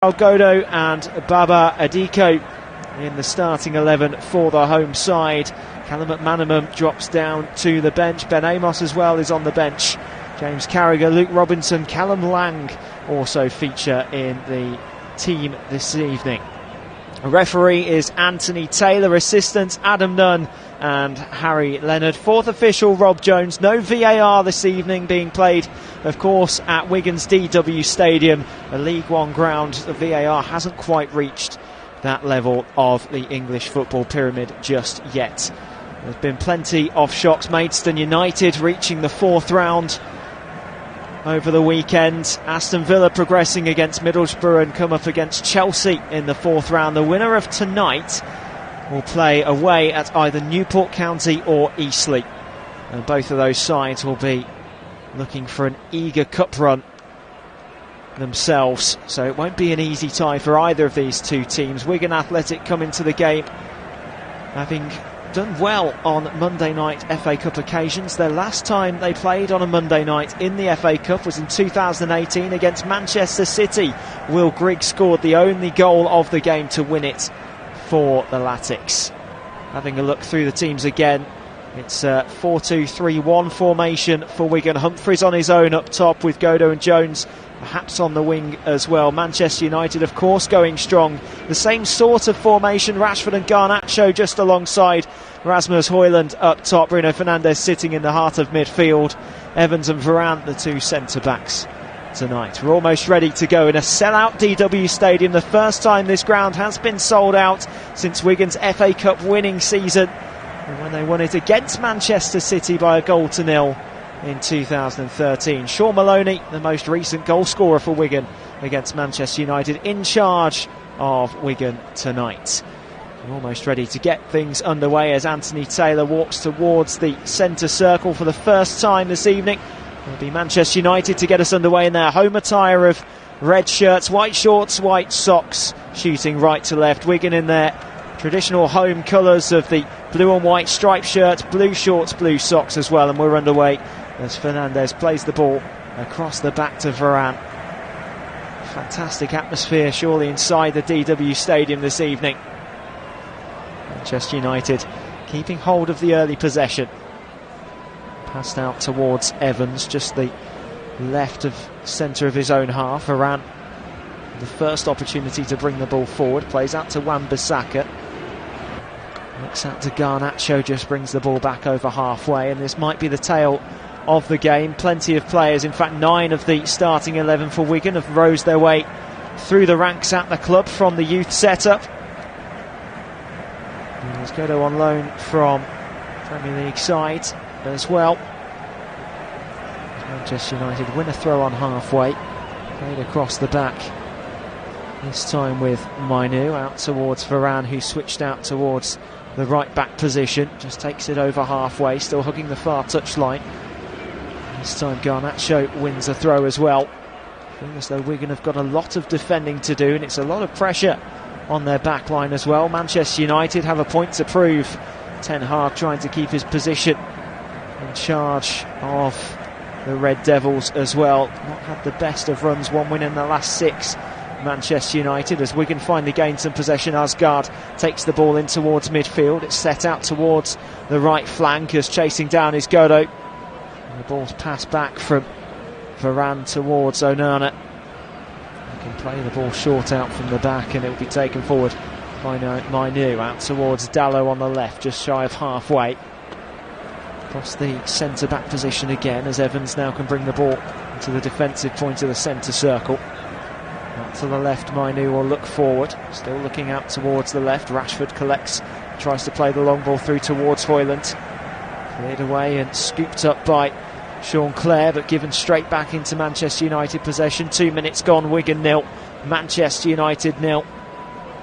Godo and Baba Adiko in the starting 11 for the home side. Callum McManamon drops down to the bench. Ben Amos as well is on the bench. James Carragher, Luke Robinson, Callum Lang also feature in the team this evening. A referee is Anthony Taylor, assistants Adam Nunn and Harry Leonard. Fourth official Rob Jones. No VAR this evening, being played of course at Wigan's DW Stadium, a League One ground. The VAR hasn't quite reached that level of the English football pyramid just yet. There's been plenty of shocks. Maidstone United reaching the fourth round over the weekend. Aston Villa progressing against Middlesbrough and come up against Chelsea in the fourth round. The winner of tonight will play away at either Newport County or Eastleigh, and both of those sides will be looking for an eager cup run themselves, so it won't be an easy tie for either of these two teams. Wigan Athletic come into the game having done well on Monday night FA Cup occasions. Their last time they played on a Monday night in the FA Cup was in 2018 against Manchester City. Will Grigg scored the only goal of the game to win it for the Latics. Having a look through the teams again, it's a 4-2-3-1 formation for Wigan. Humphreys on his own up top with Godo and Jones perhaps on the wing as well. Manchester United of course going strong. The same sort of formation, Rashford and Garnacho just alongside Rasmus Højlund up top. Bruno Fernandes sitting in the heart of midfield. Evans and Varane the two centre-backs tonight. We're almost ready to go in a sellout DW Stadium. The first time this ground has been sold out since Wigan's FA Cup winning season, and when they won it against Manchester City by 1-0 in 2013. Shaun Maloney, the most recent goal scorer for Wigan against Manchester United, in charge of Wigan tonight. We're almost ready to get things underway as Anthony Taylor walks towards the centre circle for the first time this evening. It'll be Manchester United to get us underway in their home attire of red shirts, white shorts, white socks, shooting right to left. Wigan in their traditional home colours of the blue and white striped shirts, blue shorts, blue socks as well, and we're underway as Fernandes plays the ball across the back to Varane. Fantastic atmosphere surely inside the DW Stadium this evening. Manchester United keeping hold of the early possession. Passed out towards Evans, just the left of centre of his own half. Varane, the first opportunity to bring the ball forward, plays out to Wan-Bissaka. Looks out to Garnacho, just brings the ball back over halfway, and this might be the tale of the game. Plenty of players, in fact 9 of the starting 11 for Wigan have rose their way through the ranks at the club from the youth setup. There's Godo on loan from Premier League side as well. Manchester United win a throw on halfway, played across the back, this time with Mainu out towards Varane, who switched out towards the right back position, just takes it over halfway, still hugging the far touchline. This time Garnacho wins a throw as well. Feeling as though Wigan have got a lot of defending to do, and it's a lot of pressure on their back line as well. Manchester United have a point to prove. Ten Hag trying to keep his position in charge of the Red Devils as well. Not had the best of runs, one win in the last 6. Manchester United, as Wigan finally gain some possession. Asgard takes the ball in towards midfield. It's set out towards the right flank as chasing down is Godo. And the ball's passed back from Varane towards Onana. He can play the ball short out from the back, and it will be taken forward by Mainu out towards Dallo on the left, just shy of halfway. Across the centre-back position again, as Evans now can bring the ball into the defensive point of the centre circle. Out to the left, Mainu will look forward, still looking out towards the left. Rashford collects, tries to play the long ball through towards Højlund. Cleared away and scooped up by Sean Clare, but given straight back into Manchester United possession. 2 minutes gone, Wigan 0, Manchester United 0.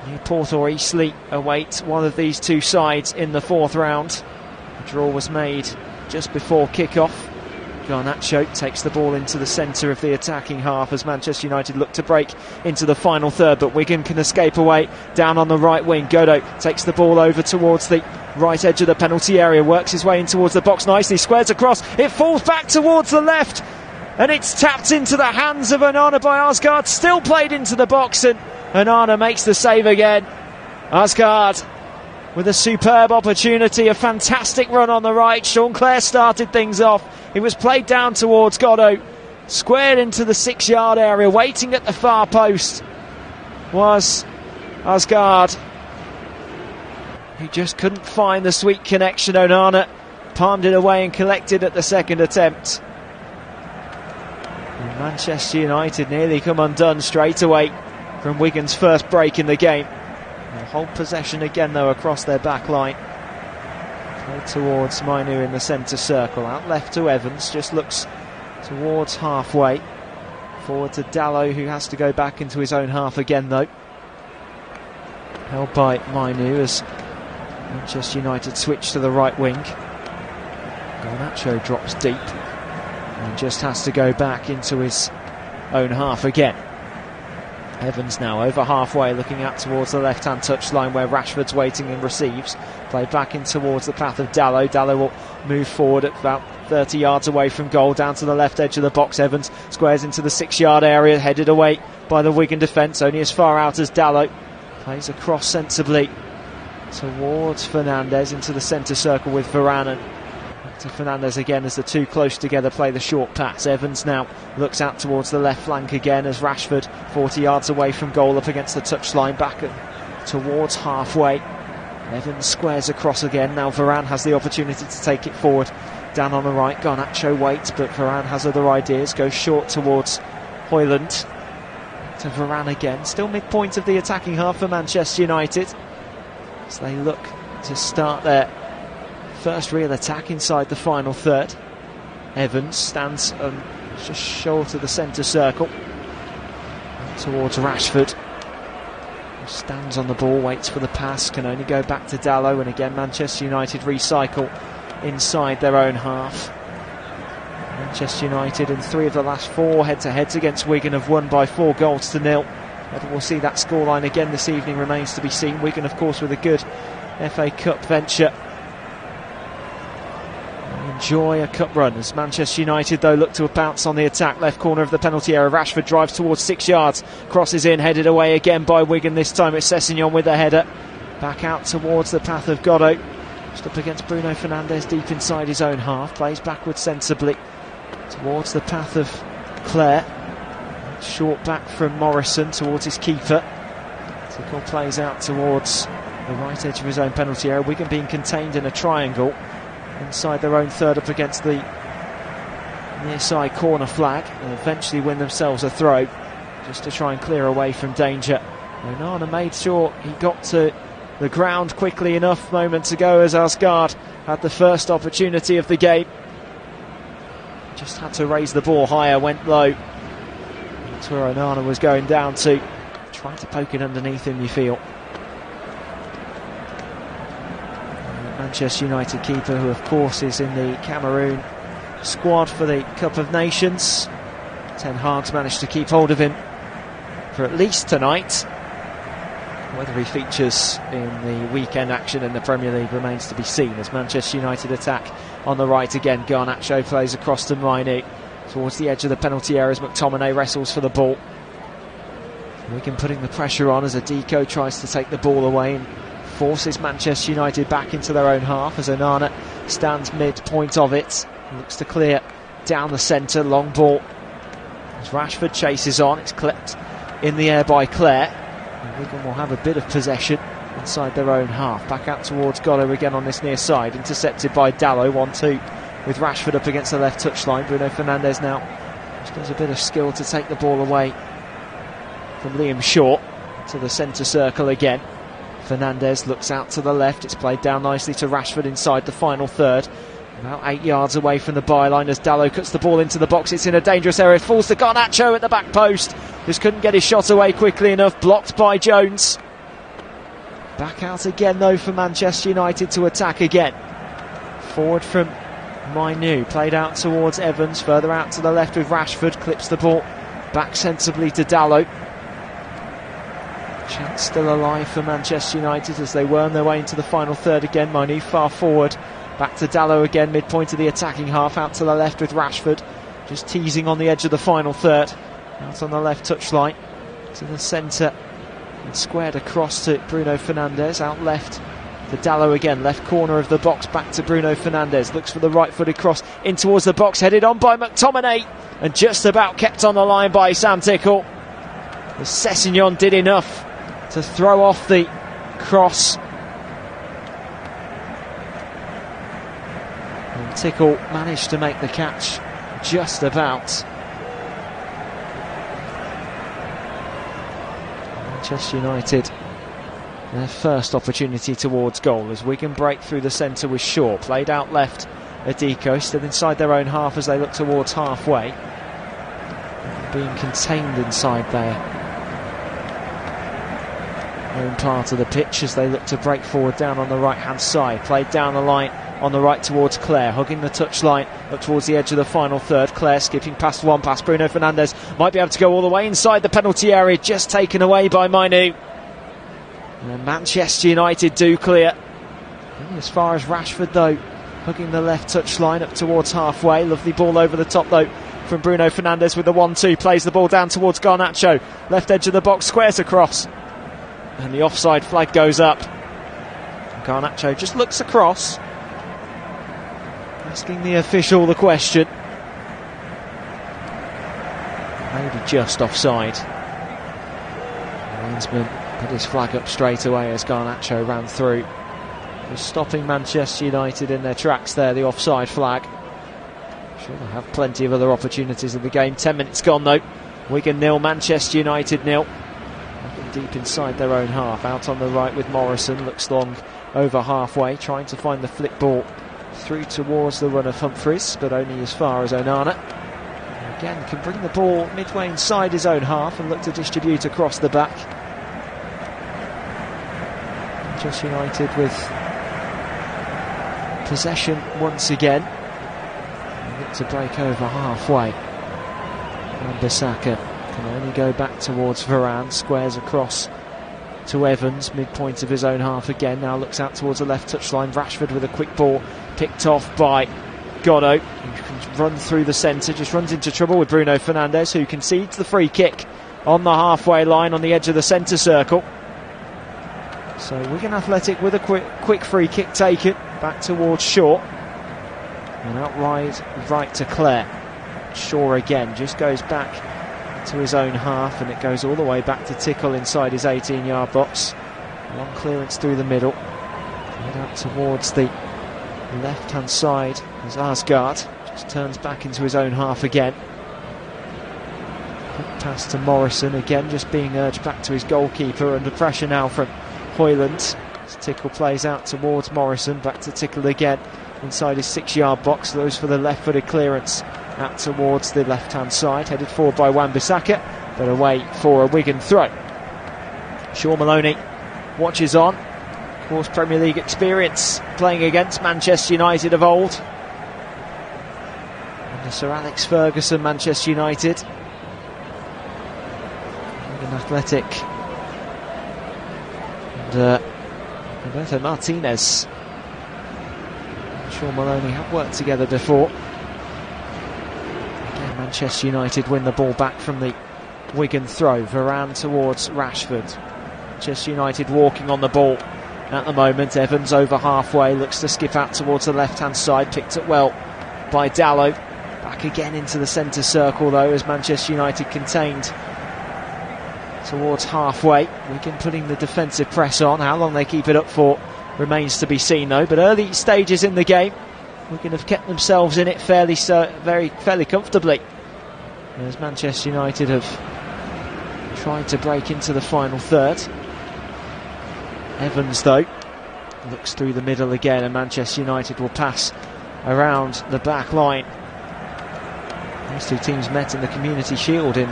Newport or Eastleigh await one of these two sides in the fourth round. The draw was made just before kick-off. Garnacho takes the ball into the centre of the attacking half as Manchester United look to break into the final third, but Wigan can escape away down on the right wing. Godo takes the ball over towards the right edge of the penalty area, works his way in towards the box nicely, squares across, it falls back towards the left, and it's tapped into the hands of Onana by Osgaard, still played into the box, and Onana makes the save again. Osgaard with a superb opportunity, a fantastic run on the right. Sean Clare started things off. It was played down towards Godot, squared into the 6-yard area. Waiting at the far post was Osgaard. He just couldn't find the sweet connection. Onana palmed it away and collected at the second attempt. And Manchester United nearly come undone straight away from Wigan's first break in the game. They'll hold possession again though across their back line. Played towards Mainu in the centre circle. Out left to Evans, just looks towards halfway. Forward to Dalot, who has to go back into his own half again though. Held by Mainu as Manchester United switch to the right wing. Garnacho drops deep and just has to go back into his own half again. Evans now over halfway, looking out towards the left-hand touchline where Rashford's waiting and receives. Played back in towards the path of Dalot. Dalot will move forward at about 30 yards away from goal, down to the left edge of the box. Evans squares into the 6-yard area, headed away by the Wigan defence, only as far out as Dalot. Plays across sensibly towards Fernandes into the centre circle with Varane, and back to Fernandes again as the two close together play the short pass. Evans now looks out towards the left flank again as Rashford 40 yards away from goal, up against the touchline, back towards halfway. Evans squares across again. Now Varane has the opportunity to take it forward down on the right. Garnacho waits, but Varane has other ideas, goes short towards Højlund. To Varane again, still midpoint of the attacking half for Manchester United as they look to start their first real attack inside the final third. Evans stands just short of the centre circle towards Rashford, who stands on the ball, waits for the pass, can only go back to Dalot, and again Manchester United recycle inside their own half. Manchester United in 3 of the last 4 head-to-heads against Wigan have won by 4 goals to 0. Whether we'll see that scoreline again this evening remains to be seen. Wigan, of course, with a good FA Cup venture. Enjoy a cup run as Manchester United, though, look to bounce on the attack. Left corner of the penalty area. Rashford drives towards 6 yards. Crosses in, headed away again by Wigan. This time it's Sessegnon with a header. Back out towards the path of Godot. Just up against Bruno Fernandes deep inside his own half. Plays backwards sensibly towards the path of Clare. Short back from Morrison towards his keeper. Tickle plays out towards the right edge of his own penalty area. Wigan being contained in a triangle inside their own third, up against the near side corner flag, and eventually win themselves a throw just to try and clear away from danger. Onana made sure he got to the ground quickly enough moments ago as Osgaard had the first opportunity of the game. Just had to raise the ball higher, went low. That's where Onana was going down to. Tried to poke it underneath him, you feel. Manchester United keeper, who of course is in the Cameroon squad for the Cup of Nations. Ten Hag's managed to keep hold of him for at least tonight. Whether he features in the weekend action in the Premier League remains to be seen, as Manchester United attack on the right again. Garnacho plays across to Mainu towards the edge of the penalty area as McTominay wrestles for the ball. Wigan putting the pressure on as Adiko tries to take the ball away and forces Manchester United back into their own half as Onana stands midpoint of it. Looks to clear down the centre, long ball as Rashford chases on. It's clipped in the air by Clare. Wigan will have a bit of possession inside their own half. Back out towards Godot again on this near side. Intercepted by Dalot, 1-2 with Rashford up against the left touchline. Bruno Fernandes now just does a bit of skill to take the ball away from Liam Shaw to the centre circle again. Fernandes looks out to the left. It's played down nicely to Rashford inside the final third. About 8 yards away from the byline as Dalot cuts the ball into the box. It's in a dangerous area. Falls to Garnacho at the back post. Just couldn't get his shot away quickly enough. Blocked by Jones. Back out again though for Manchester United to attack again. Forward from Mainu. Played out towards Evans. Further out to the left with Rashford. Clips the ball back sensibly to Dalot. Chance still alive for Manchester United as they worm their way into the final third again. Mainu far forward. Back to Dalot again, midpoint of the attacking half, out to the left with Rashford. just teasing on the edge of the final third. Out on the left touchline to the centre and squared across to Bruno Fernandes. Out left to Dallo again, left corner of the box, back to Bruno Fernandes. Looks for the right-footed cross in towards the box, headed on by McTominay and just about kept on the line by Sam Tickle. The Sessegnon did enough to throw off the cross. And Tickle managed to make the catch just about. Manchester United, their first opportunity towards goal as Wigan break through the centre with Shaw. Played out left, Adiko still inside their own half as they look towards halfway. Being contained inside their own part of the pitch as they look to break forward down on the right hand side. Played down the line on the right towards Clare, hugging the touchline up towards the edge of the final third. Clare skipping past one, past Bruno Fernandes, might be able to go all the way inside the penalty area, just taken away by Mainu. And Manchester United do clear. As far as Rashford though, hugging the left touchline up towards halfway. Lovely ball over the top though from Bruno Fernandes with the 1-2, plays the ball down towards Garnacho, left edge of the box, squares across, and the offside flag goes up. Garnacho just looks across, asking the official the question. Maybe just offside. The linesman put his flag up straight away as Garnacho ran through, just stopping Manchester United in their tracks there, the offside flag. Sure, they'll have plenty of other opportunities in the game. 10 minutes gone though. Wigan 0, Manchester United 0. Deep inside their own half, out on the right with Morrison, looks long over halfway, trying to find the flick ball through towards the run of Humphries, but only as far as Onana. Again, can bring the ball midway inside his own half and look to distribute across the back. Manchester United with possession once again. Look to break over halfway. Wan-Bissaka can only go back towards Varane, squares across to Evans, midpoint of his own half again. Now looks out towards the left touchline. Rashford with a quick ball, picked off by Godot. He can run through the centre, just runs into trouble with Bruno Fernandes, who concedes the free kick on the halfway line on the edge of the centre circle. So Wigan Athletic with a quick free kick taken back towards Shaw. And outright right to Clare. Shaw again just goes back to his own half, and it goes all the way back to Tickle inside his 18-yard box. Long clearance through the middle, head out towards the left-hand side as Asgard just turns back into his own half again. Quick pass to Morrison, again just being urged back to his goalkeeper, under pressure now from Hoyland. As Tickle plays out towards Morrison, back to Tickle again inside his 6-yard box, those for the left-footed clearance out towards the left-hand side, headed forward by Wan-Bissaka, but away for a Wigan throw. Shaun Maloney watches on, of course Premier League experience playing against Manchester United of old. Under Sir Alex Ferguson, Manchester United. Wigan Athletic. And Roberto Martinez. Shaun Maloney have worked together before. Manchester United win the ball back from the Wigan throw. Varane towards Rashford. Manchester United walking on the ball at the moment. Evans over halfway, looks to skip out towards the left-hand side. Picked up well by Dallo. Back again into the centre circle though, as Manchester United contained towards halfway. Wigan putting the defensive press on. How long they keep it up for remains to be seen though. But early stages in the game, Wigan have kept themselves in it fairly comfortably, as Manchester United have tried to break into the final third. Evans though looks through the middle again, and Manchester United will pass around the back line. These two teams met in the Community Shield in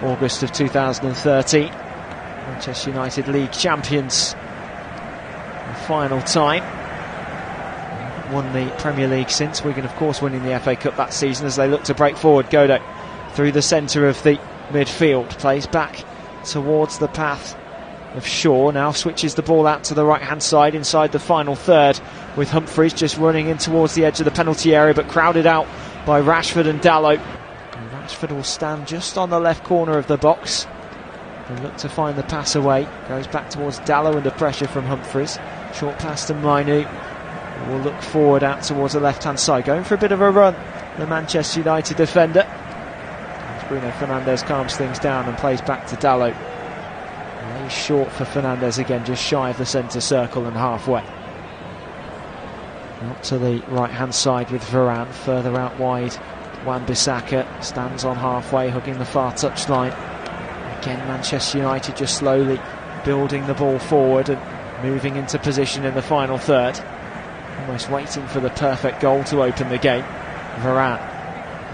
August of 2013. Manchester United League champions the final time. Won the Premier League since. Wigan of course winning the FA Cup that season as they look to break forward. Godot through the centre of the midfield, plays back towards the path of Shaw, now switches the ball out to the right hand side inside the final third, with Humphries just running in towards the edge of the penalty area, but crowded out by Rashford and Dalot. And Rashford will stand just on the left corner of the box and look to find the pass away. Goes back towards Dalot under pressure from Humphreys. Short pass to Mainu. Will look forward out towards the left-hand side. Going for a bit of a run, the Manchester United defender. As Bruno Fernandes calms things down and plays back to Dalot. Lays short for Fernandes again, just shy of the centre circle and halfway. Up to the right-hand side with Varane. Further out wide, Wan-Bissaka stands on halfway, hugging the far touchline. Again, Manchester United just slowly building the ball forward and moving into position in the final third. Almost waiting for the perfect goal to open the game. Varane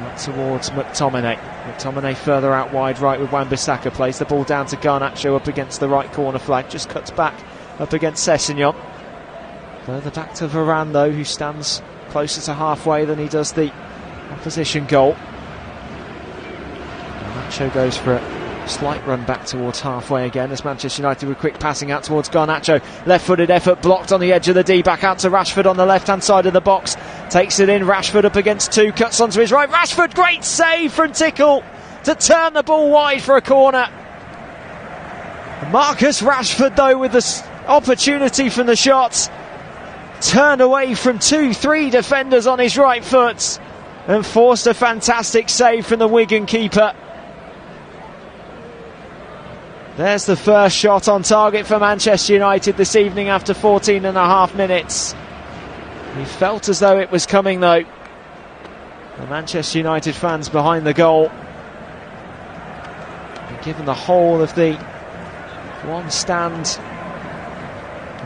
up towards McTominay. McTominay further out wide right with Wan-Bissaka. Plays the ball down to Garnacho up against the right corner flag. Just cuts back up against Sessegnon. Further back to Varane though, who stands closer to halfway than he does the opposition goal. Garnacho goes for a slight run back towards halfway again as Manchester United with quick passing out towards Garnacho. Left-footed effort blocked on the edge of the D. Back out to Rashford on the left-hand side of the box. Takes it in. Rashford up against two. Cuts onto his right. Rashford, great save from Tickle to turn the ball wide for a corner. Marcus Rashford though with the opportunity from the shots. Turned away from 2-3 defenders on his right foot and forced a fantastic save from the Wigan keeper. There's the first shot on target for Manchester United this evening after 14.5 minutes. He felt as though it was coming though. The Manchester United fans behind the goal, given the whole of the one stand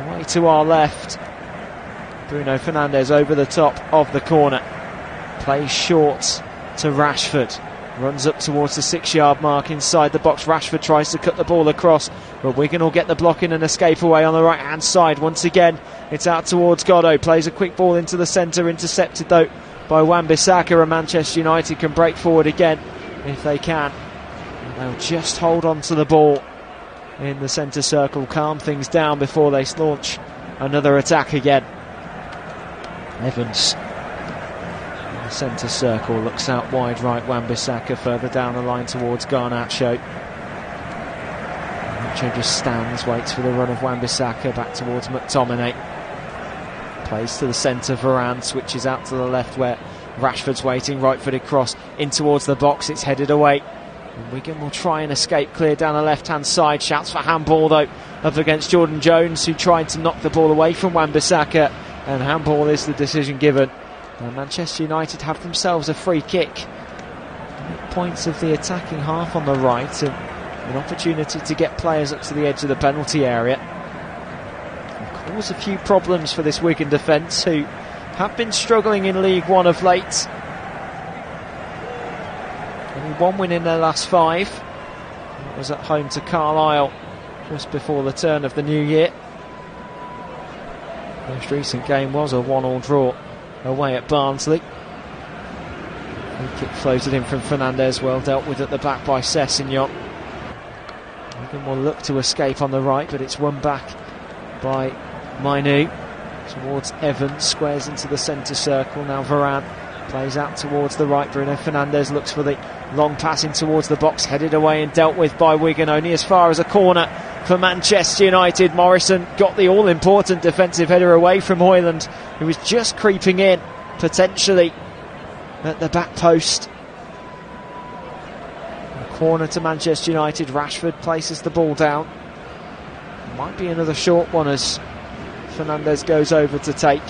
away to our left. Bruno Fernandes over the top of the corner. Plays short to Rashford. Runs up towards the 6-yard mark inside the box. Rashford tries to cut the ball across, but Wigan will get the block in and escape away on the right hand side. Once again, it's out towards Godot. Plays a quick ball into the centre, intercepted though by Wan-Bissaka, and Manchester United can break forward again if they can. And they'll just hold on to the ball in the centre circle, calm things down before they launch another attack again. Evans in the centre circle, looks out wide right. Wan-Bissaka further down the line towards Garnacho. Garnacho just stands, waits for the run of Wan-Bissaka back towards McTominay. Plays to the centre. Varane switches out to the left where Rashford's waiting. Right-footed cross in towards the box. It's headed away. And Wigan will try and escape clear down the left-hand side. Shouts for handball though up against Jordan Jones, who tried to knock the ball away from Wan-Bissaka. And handball is the decision given. And Manchester United have themselves a free kick. Points of the attacking half on the right, and an opportunity to get players up to the edge of the penalty area. And cause a few problems for this Wigan defence, who have been struggling in League One of late. Only one win in their last 5. That was at home to Carlisle just before the turn of the new year. Most recent game was a 1-1 draw away at Barnsley. Free kick floated in from Fernandes, well dealt with at the back by Sessegnon. Wigan will look to escape on the right, but it's won back by Mainu towards Evans, squares into the centre circle. Now Varane plays out towards the right. Bruno Fernandes looks for the long pass in towards the box, headed away and dealt with by Wigan, only as far as a corner for Manchester United. Morrison got the all-important defensive header away from Hoyland, who was just creeping in, potentially at the back post. A corner to Manchester United. Rashford places the ball down. Might be another short one as Fernandes goes over to take.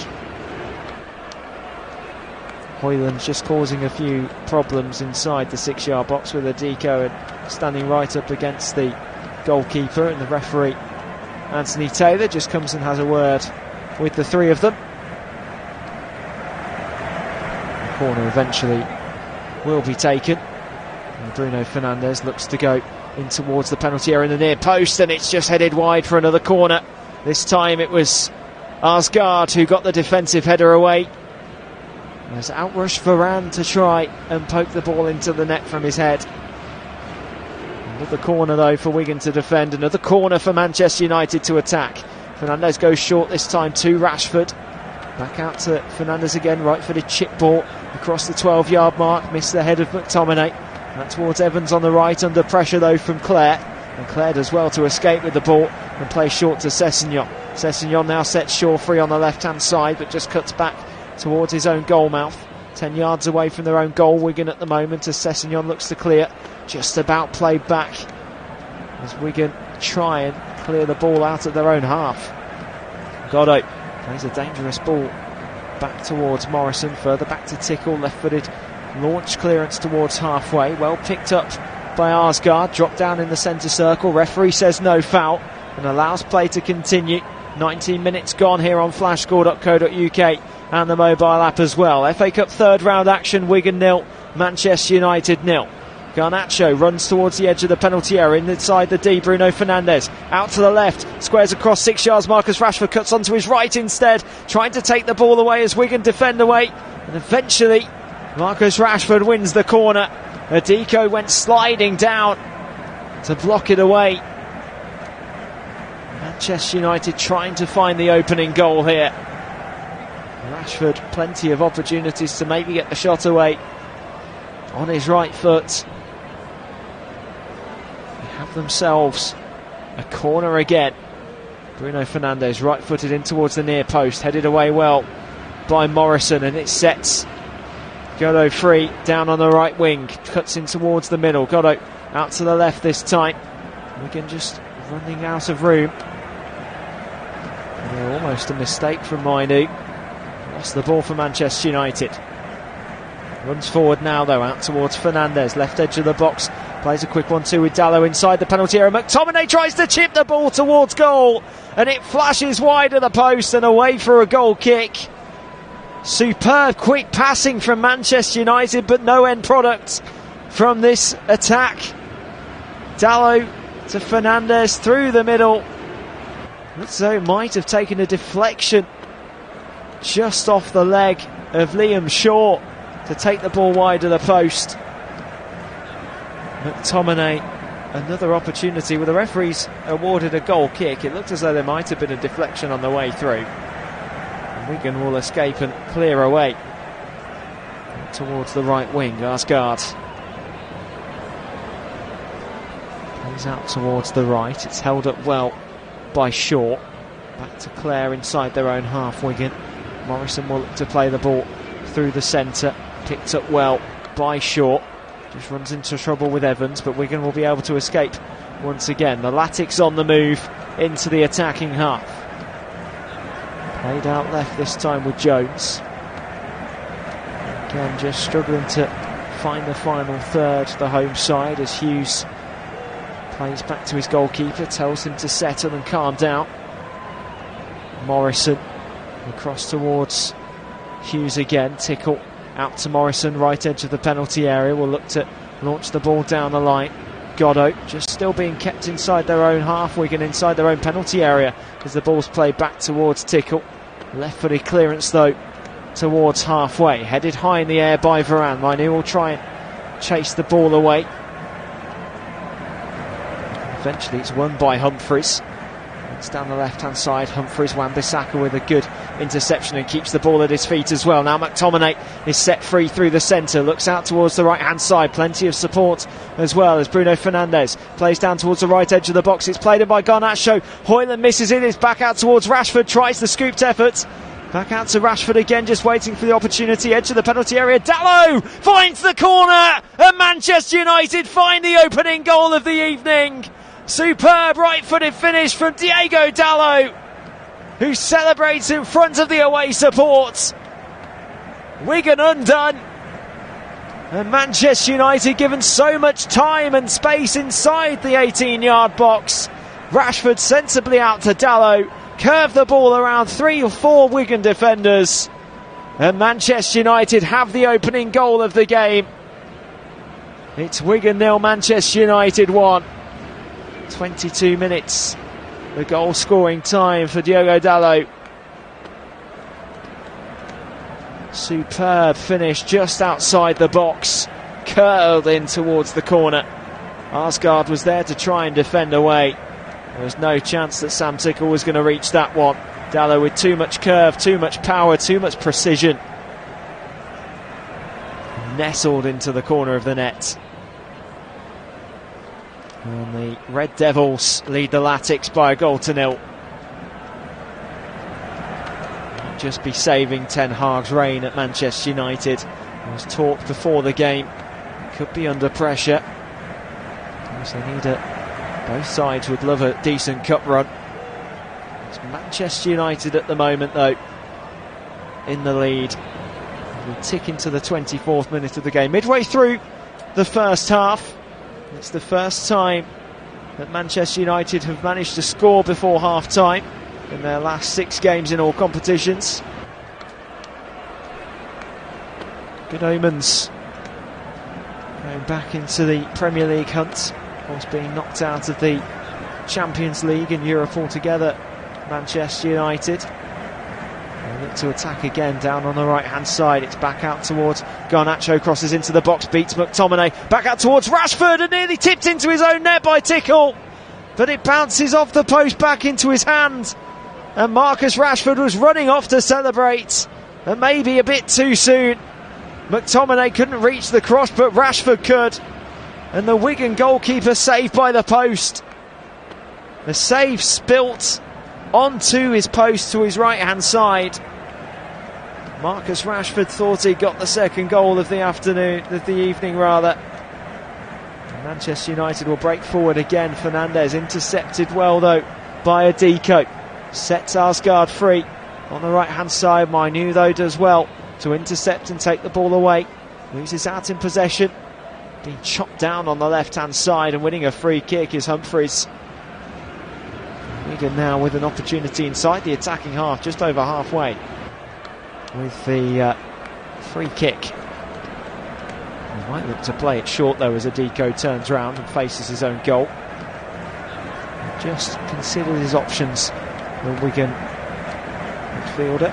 Hoyland's just causing a few problems inside the 6-yard box with a deco and standing right up against the goalkeeper, and the referee Anthony Taylor just comes and has a word with the three of them. The corner eventually will be taken, and Bruno Fernandes looks to go in towards the penalty area in the near post, and it's just headed wide for another corner. This time it was Arsgaard who got the defensive header away. There's outrushed Varane to try and poke the ball into the net from his head. Another corner though for Wigan to defend. Another corner for Manchester United to attack. Fernandes goes short this time to Rashford. Back out to Fernandez again, right-footed chip ball across the 12-yard mark, missed the head of McTominay. Back towards Evans on the right, under pressure though from Clare. And Clare does well to escape with the ball and play short to Sessegnon. Sessegnon now sets Shaw free on the left-hand side, but just cuts back towards his own goal mouth. 10 yards away from their own goal, Wigan at the moment, as Sessegnon looks to clear. Just about played back as Wigan try and clear the ball out of their own half. Godot plays a dangerous ball back towards Morrison, further back to Tickle, left-footed launch clearance towards halfway, well picked up by Arsgaard, dropped down in the centre circle. Referee says no foul and allows play to continue. 19 minutes gone here on flashscore.co.uk and the mobile app as well. FA Cup third round action, Wigan 0, Manchester United 0. Garnacho runs towards the edge of the penalty area, inside the D, Bruno Fernandes, out to the left, squares across 6 yards, Marcus Rashford cuts onto his right instead, trying to take the ball away as Wigan defend away, and eventually Marcus Rashford wins the corner. Adiko went sliding down to block it away. Manchester United trying to find the opening goal here. Rashford, plenty of opportunities to maybe get the shot away on his right foot. They have themselves a corner again. Bruno Fernandes right-footed in towards the near post, headed away well by Morrison, and it sets Godot free down on the right wing, cuts in towards the middle. Godot out to the left this time. Wigan just running out of room. Almost a mistake from Mainu. Lost the ball for Manchester United. Runs forward now though, out towards Fernandes, left edge of the box, plays a quick 1-2 with Dallow inside the penalty area. McTominay tries to chip the ball towards goal, and it flashes wide of the post and away for a goal kick. Superb quick passing from Manchester United, but no end product from this attack. Dallow to Fernandes through the middle. Looks as though it might have taken a deflection just off the leg of Liam Shaw to take the ball wide of the post. McTominay, another opportunity where the referees awarded a goal kick. It looked as though there might have been a deflection on the way through. Wigan will escape and clear away towards the right wing. Arsgaard plays out towards the right. It's held up well by Shaw. Back to Clare inside their own half. Wigan. Morrison will look to play the ball through the centre. Picked up well by Shaw. Just runs into trouble with Evans, but Wigan will be able to escape once again. The Latics on the move into the attacking half. Played out left this time with Jones. Again, just struggling to find the final third, the home side, as Hughes plays back to his goalkeeper, tells him to settle and calm down. Morrison across towards Hughes again. Tickle out to Morrison, right edge of the penalty area. Will look to launch the ball down the line. Godot just still being kept inside their own half. Wigan inside their own penalty area as the ball's played back towards Tickle. Left-footed clearance though towards halfway, headed high in the air by Varane. Mainu will try and chase the ball away. Eventually it's won by Humphreys. It's down the left-hand side. Humphreys, Wan-Bissaka with a good interception and keeps the ball at his feet as well. Now McTominay is set free through the centre, looks out towards the right-hand side. Plenty of support as well as Bruno Fernandes plays down towards the right edge of the box. It's played in by Garnacho. Hoyland misses it. It's back out towards Rashford. Tries the scooped effort. Back out to Rashford again, just waiting for the opportunity. Edge of the penalty area. Dallow finds the corner, and Manchester United find the opening goal of the evening. Superb right-footed finish from Diego Dallow, who celebrates in front of the away support. Wigan undone, and Manchester United given so much time and space inside the 18-yard box. Rashford sensibly out to Dallow, curved the ball around 3 or 4 Wigan defenders, and Manchester United have the opening goal of the game. It's Wigan 0, Manchester United 1. 22 minutes, the goal scoring time for Diogo Dallow. Superb finish just outside the box, curled in towards the corner. Arsgaard was there to try and defend away. There was no chance that Sam Tickle was going to reach that one. Dallow with too much curve, too much power, too much precision. Nestled into the corner of the net. And the Red Devils lead the Latics by a 1-0. Might just be saving Ten Hag's reign at Manchester United. There was talk before the game, could be under pressure. They need both sides would love a decent cup run. It's Manchester United at the moment, though, in the lead. We'll tick into the 24th minute of the game. Midway through the first half, it's the first time that Manchester United have managed to score before half-time in their last 6 games in all competitions. Good omens going back into the Premier League hunt. Of course, being knocked out of the Champions League in Europe altogether, Manchester United. They look to attack again down on the right-hand side. It's back out towards Garnacho, crosses into the box, beats McTominay. Back out towards Rashford and nearly tipped into his own net by Tickle. But it bounces off the post back into his hand. And Marcus Rashford was running off to celebrate. And maybe a bit too soon. McTominay couldn't reach the cross, but Rashford could. And the Wigan goalkeeper saved by the post. The save spilt onto his post to his right-hand side. Marcus Rashford thought he got the second goal of the evening. Manchester United will break forward again. Fernandes intercepted well, though, by Adiko. Sets Arsgaard free on the right-hand side. Mainu, though, does well to intercept and take the ball away. Loses out in possession. Being chopped down on the left-hand side and winning a free kick is Humphreys. Wigan now with an opportunity inside the attacking half, just over halfway, with the free kick. He might look to play it short, though, as Adiko turns round and faces his own goal. Just considered his options, the Wigan midfielder.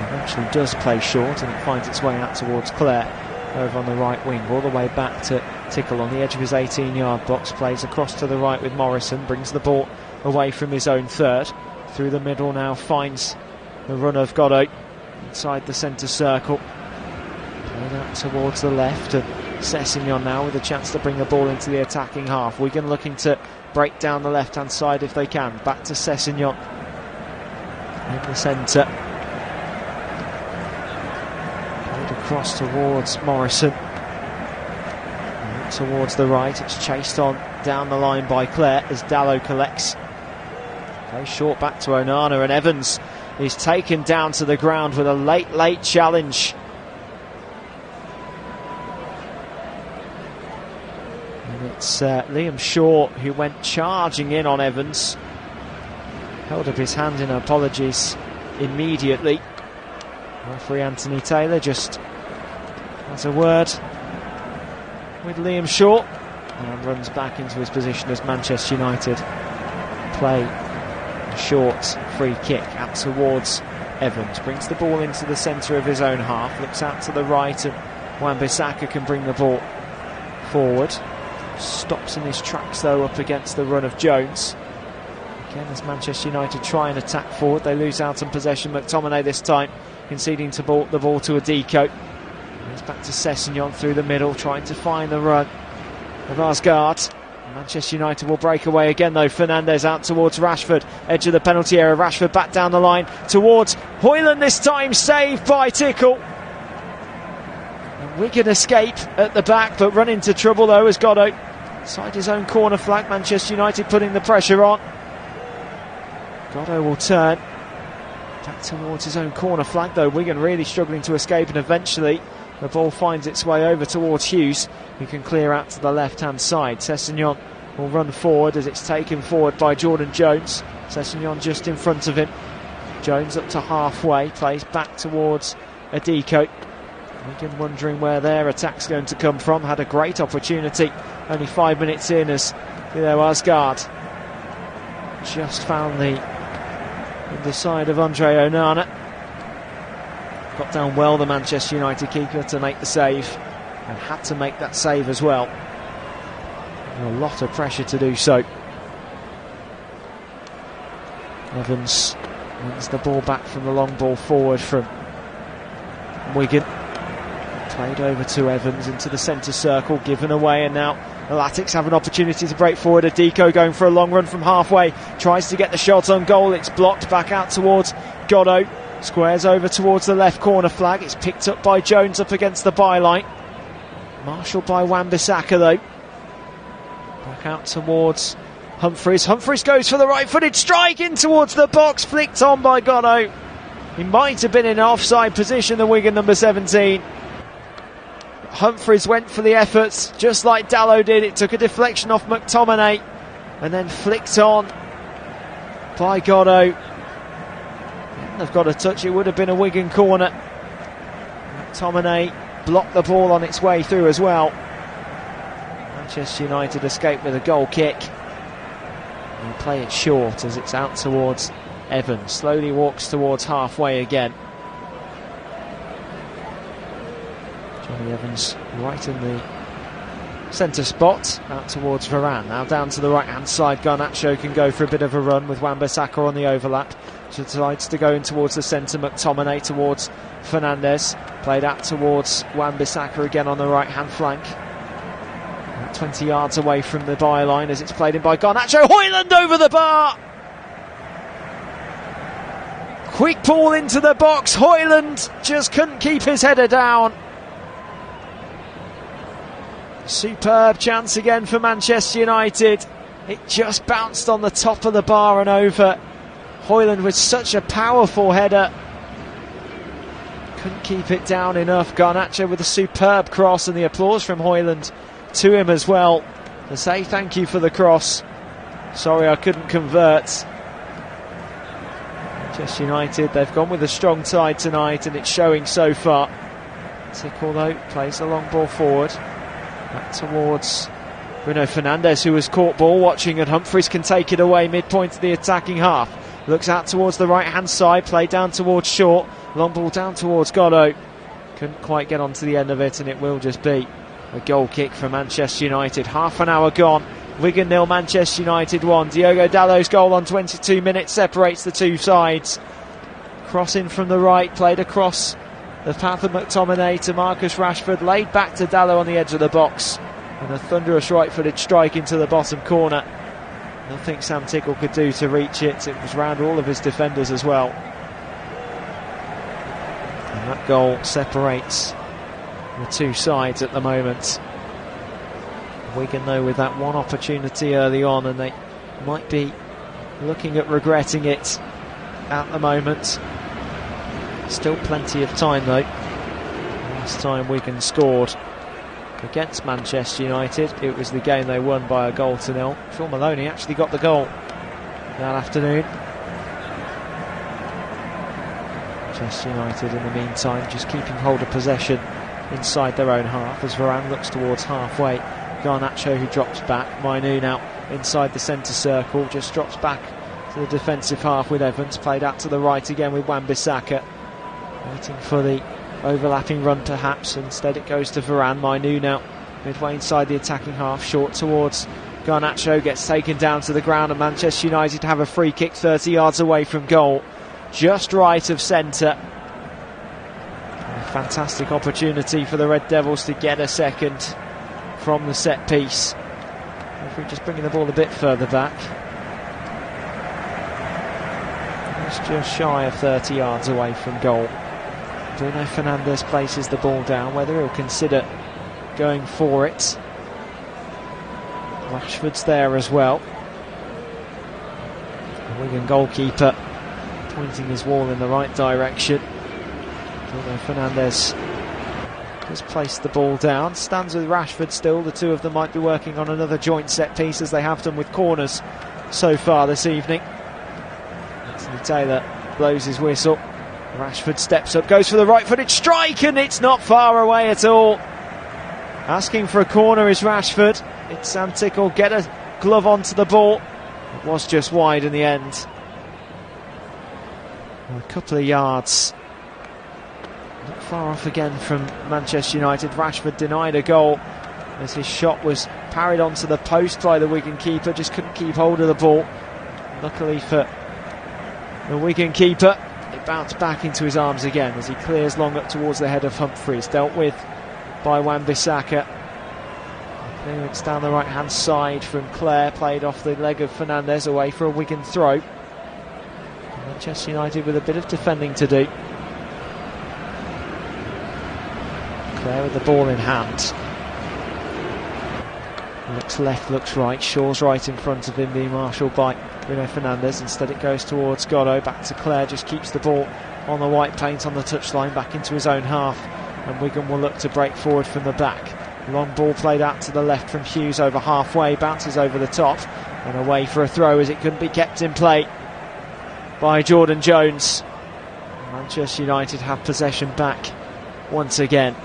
Eventually does play short, and it finds its way out towards Clare over on the right wing, all the way back to Tickle on the edge of his 18-yard box. Plays across to the right with Morrison, brings the ball away from his own third. Through the middle now, finds the run of Godot inside the centre circle. Played out towards the left, and Sessegnon now with a chance to bring the ball into the attacking half. Wigan looking to break down the left-hand side if they can. Back to Sessegnon in the centre. Across towards Morrison, towards the right. It's chased on down the line by Clare as Dallow collects. Very short back to Onana, and Evans is taken down to the ground with a late challenge. And it's Liam Shaw who went charging in on Evans. Held up his hand in apologies immediately. Referee Anthony Taylor just has a word with Liam Shaw and runs back into his position as Manchester United play a short free kick out towards Evans. Brings the ball into the centre of his own half, looks out to the right, and Wan-Bissaka can bring the ball forward. Stops in his tracks, though, up against the run of Jones. Again, as Manchester United try and attack forward, they lose out on possession. McTominay this time conceding to the ball to Adiko. It's back to Sessegnon through the middle, trying to find the run of Arsgaard. Manchester United will break away again, though. Fernandes out towards Rashford, edge of the penalty area. Rashford back down the line towards Hoyland, this time saved by Tickle. And Wigan escape at the back, but run into trouble, though, as Godot inside his own corner flag. Manchester United putting the pressure on. Godot will turn back towards his own corner flag, though. Wigan really struggling to escape, and eventually the ball finds its way over towards Hughes, who can clear out to the left-hand side. Sessegnon will run forward as it's taken forward by Jordan Jones. Sessegnon just in front of him. Jones up to halfway, plays back towards Adiko. Wigan wondering where their attack's going to come from. Had a great opportunity only 5 minutes in as Arsgaard just found the side of Andre Onana. Got down well, the Manchester United keeper, to make the save, and had to make that save as well. A lot of pressure to do so. Evans Wins the ball back from the long ball forward from Wigan. Played over to Evans into the centre circle, given away, and now the Latics have an opportunity to break forward. Adiko going for a long run from halfway, tries to get the shot on goal. It's blocked back out towards Godot. Squares over towards the left corner flag. It's picked up by Jones up against the byline. Marshalled by Wan-Bissaka though. Back out towards Humphreys. Humphreys goes for the right-footed strike in towards the box, flicked on by Godot. He might have been in an offside position, the Wigan number 17. Humphreys went for the efforts, just like Dallow did. It took a deflection off McTominay and then flicked on by Godot. They've got a touch, it would have been a Wigan corner. McTominay blocked the ball on its way through as well. Manchester United escaped with a goal kick. They play it short as it's out towards Evans. Slowly walks towards halfway again. Johnny Evans right in the centre spot, out towards Varane. Now down to the right hand side, Garnacho can go for a bit of a run with Wan-Bissaka on the overlap. So decides to go in towards the centre, McTominay towards Fernandez. Played out towards Wan-Bissaka again on the right hand flank. About 20 yards away from the byline as it's played in by Garnacho. Højlund over the bar! Quick ball into the box. Højlund just couldn't keep his header down. Superb chance again for Manchester United. It just bounced on the top of the bar and over. Højlund with such a powerful header. Couldn't keep it down enough. Garnacho with a superb cross, and the applause from Højlund to him as well to say thank you for the cross. Sorry I couldn't convert. Manchester United, they've gone with a strong side tonight and it's showing so far. Tickle though plays the long ball forward. Back towards Bruno Fernandes, who was caught ball watching, and Humphreys can take it away midpoint of the attacking half. Looks out towards the right hand side, play down towards Shaw, long ball down towards Godot. Couldn't quite get onto the end of it, and it will just be a goal kick for Manchester United. Half an hour gone, Wigan 0, Manchester United 1. Diogo Dallow's goal on 22 minutes separates the two sides. Cross in from the right, played across the path of McTominay to Marcus Rashford, laid back to Dallow on the edge of the box, and a thunderous right-footed strike into the bottom corner. Nothing Sam Tickle could do to reach it. It was round all of his defenders as well. And that goal separates the two sides at the moment. Wigan though with that one opportunity early on, and they might be looking at regretting it at the moment. Still plenty of time though. Last time Wigan scored against Manchester United, it was the game they won by 1-0. Shaun Maloney actually got the goal that afternoon. Manchester United in the meantime just keeping hold of possession inside their own half as Varane looks towards halfway. Garnacho, who drops back. Mainu now inside the centre circle, just drops back to the defensive half with Evans. Played out to the right again with Wan-Bissaka, waiting for the overlapping run perhaps. Instead it goes to Varane. Mainu now midway inside the attacking half, short towards Garnacho, gets taken down to the ground, and Manchester United have a free kick 30 yards away from goal, just right of centre. A fantastic opportunity for the Red Devils to get a second from the set piece. If we're just bringing the ball a bit further back, it's just shy of 30 yards away from goal. Bruno Fernandes places the ball down, whether he'll consider going for it. Rashford's there as well. The Wigan goalkeeper pointing his wall in the right direction. Bruno Fernandes has placed the ball down, stands with Rashford still. The two of them might be working on another joint set piece, as they have done with corners so far this evening. Anthony Taylor blows his whistle. Rashford steps up, goes for the right-footed strike, and it's not far away at all. Asking for a corner is Rashford. It's Sam Tickle, get a glove onto the ball. It was just wide in the end. A couple of yards. Not far off again from Manchester United. Rashford denied a goal as his shot was parried onto the post by the Wigan keeper. Just couldn't keep hold of the ball. Luckily for the Wigan keeper. It bounced back into his arms again as he clears long up towards the head of Humphreys, dealt with by Wan-Bissaka. Clearance down the right hand side from Clare, played off the leg of Fernandez, away for a Wigan throw. Manchester United with a bit of defending to do. Clare with the ball in hand. Looks left, looks right. Shaw's right in front of him, being marshalled by Bruno Fernandes. Instead it goes towards Godot, back to Clare, just keeps the ball on the white paint on the touchline, back into his own half, and Wigan will look to break forward from the back. Long ball played out to the left from Hughes over halfway, bounces over the top and away for a throw as it couldn't be kept in play by Jordan Jones. Manchester United have possession back once again.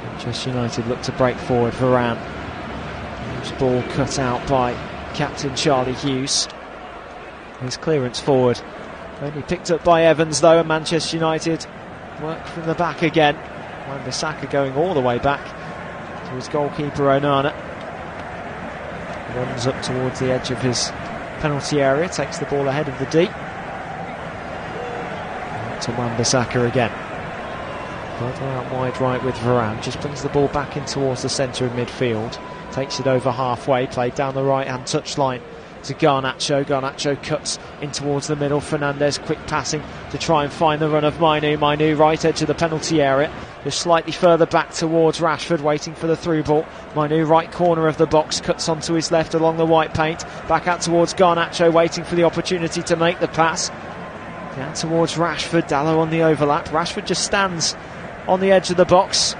Manchester United look to break forward. Varane. Ball cut out by captain Charlie Hughes. His clearance forward only picked up by Evans though, and Manchester United work from the back again. Wan-Bissaka going all the way back to his goalkeeper Onana. Runs up towards the edge of his penalty area, takes the ball ahead of the D. To Wan-Bissaka again. Further out wide right with Varane, just brings the ball back in towards the centre of midfield. Takes it over halfway, played down the right hand touchline to Garnacho. Garnacho cuts in towards the middle. Fernandez quick passing to try and find the run of Mainu. Mainu right edge of the penalty area, just slightly further back towards Rashford, waiting for the through ball. Mainu right corner of the box, cuts onto his left along the white paint, back out towards Garnacho, waiting for the opportunity to make the pass. Down towards Rashford, Dalot on the overlap. Rashford just stands on the edge of the box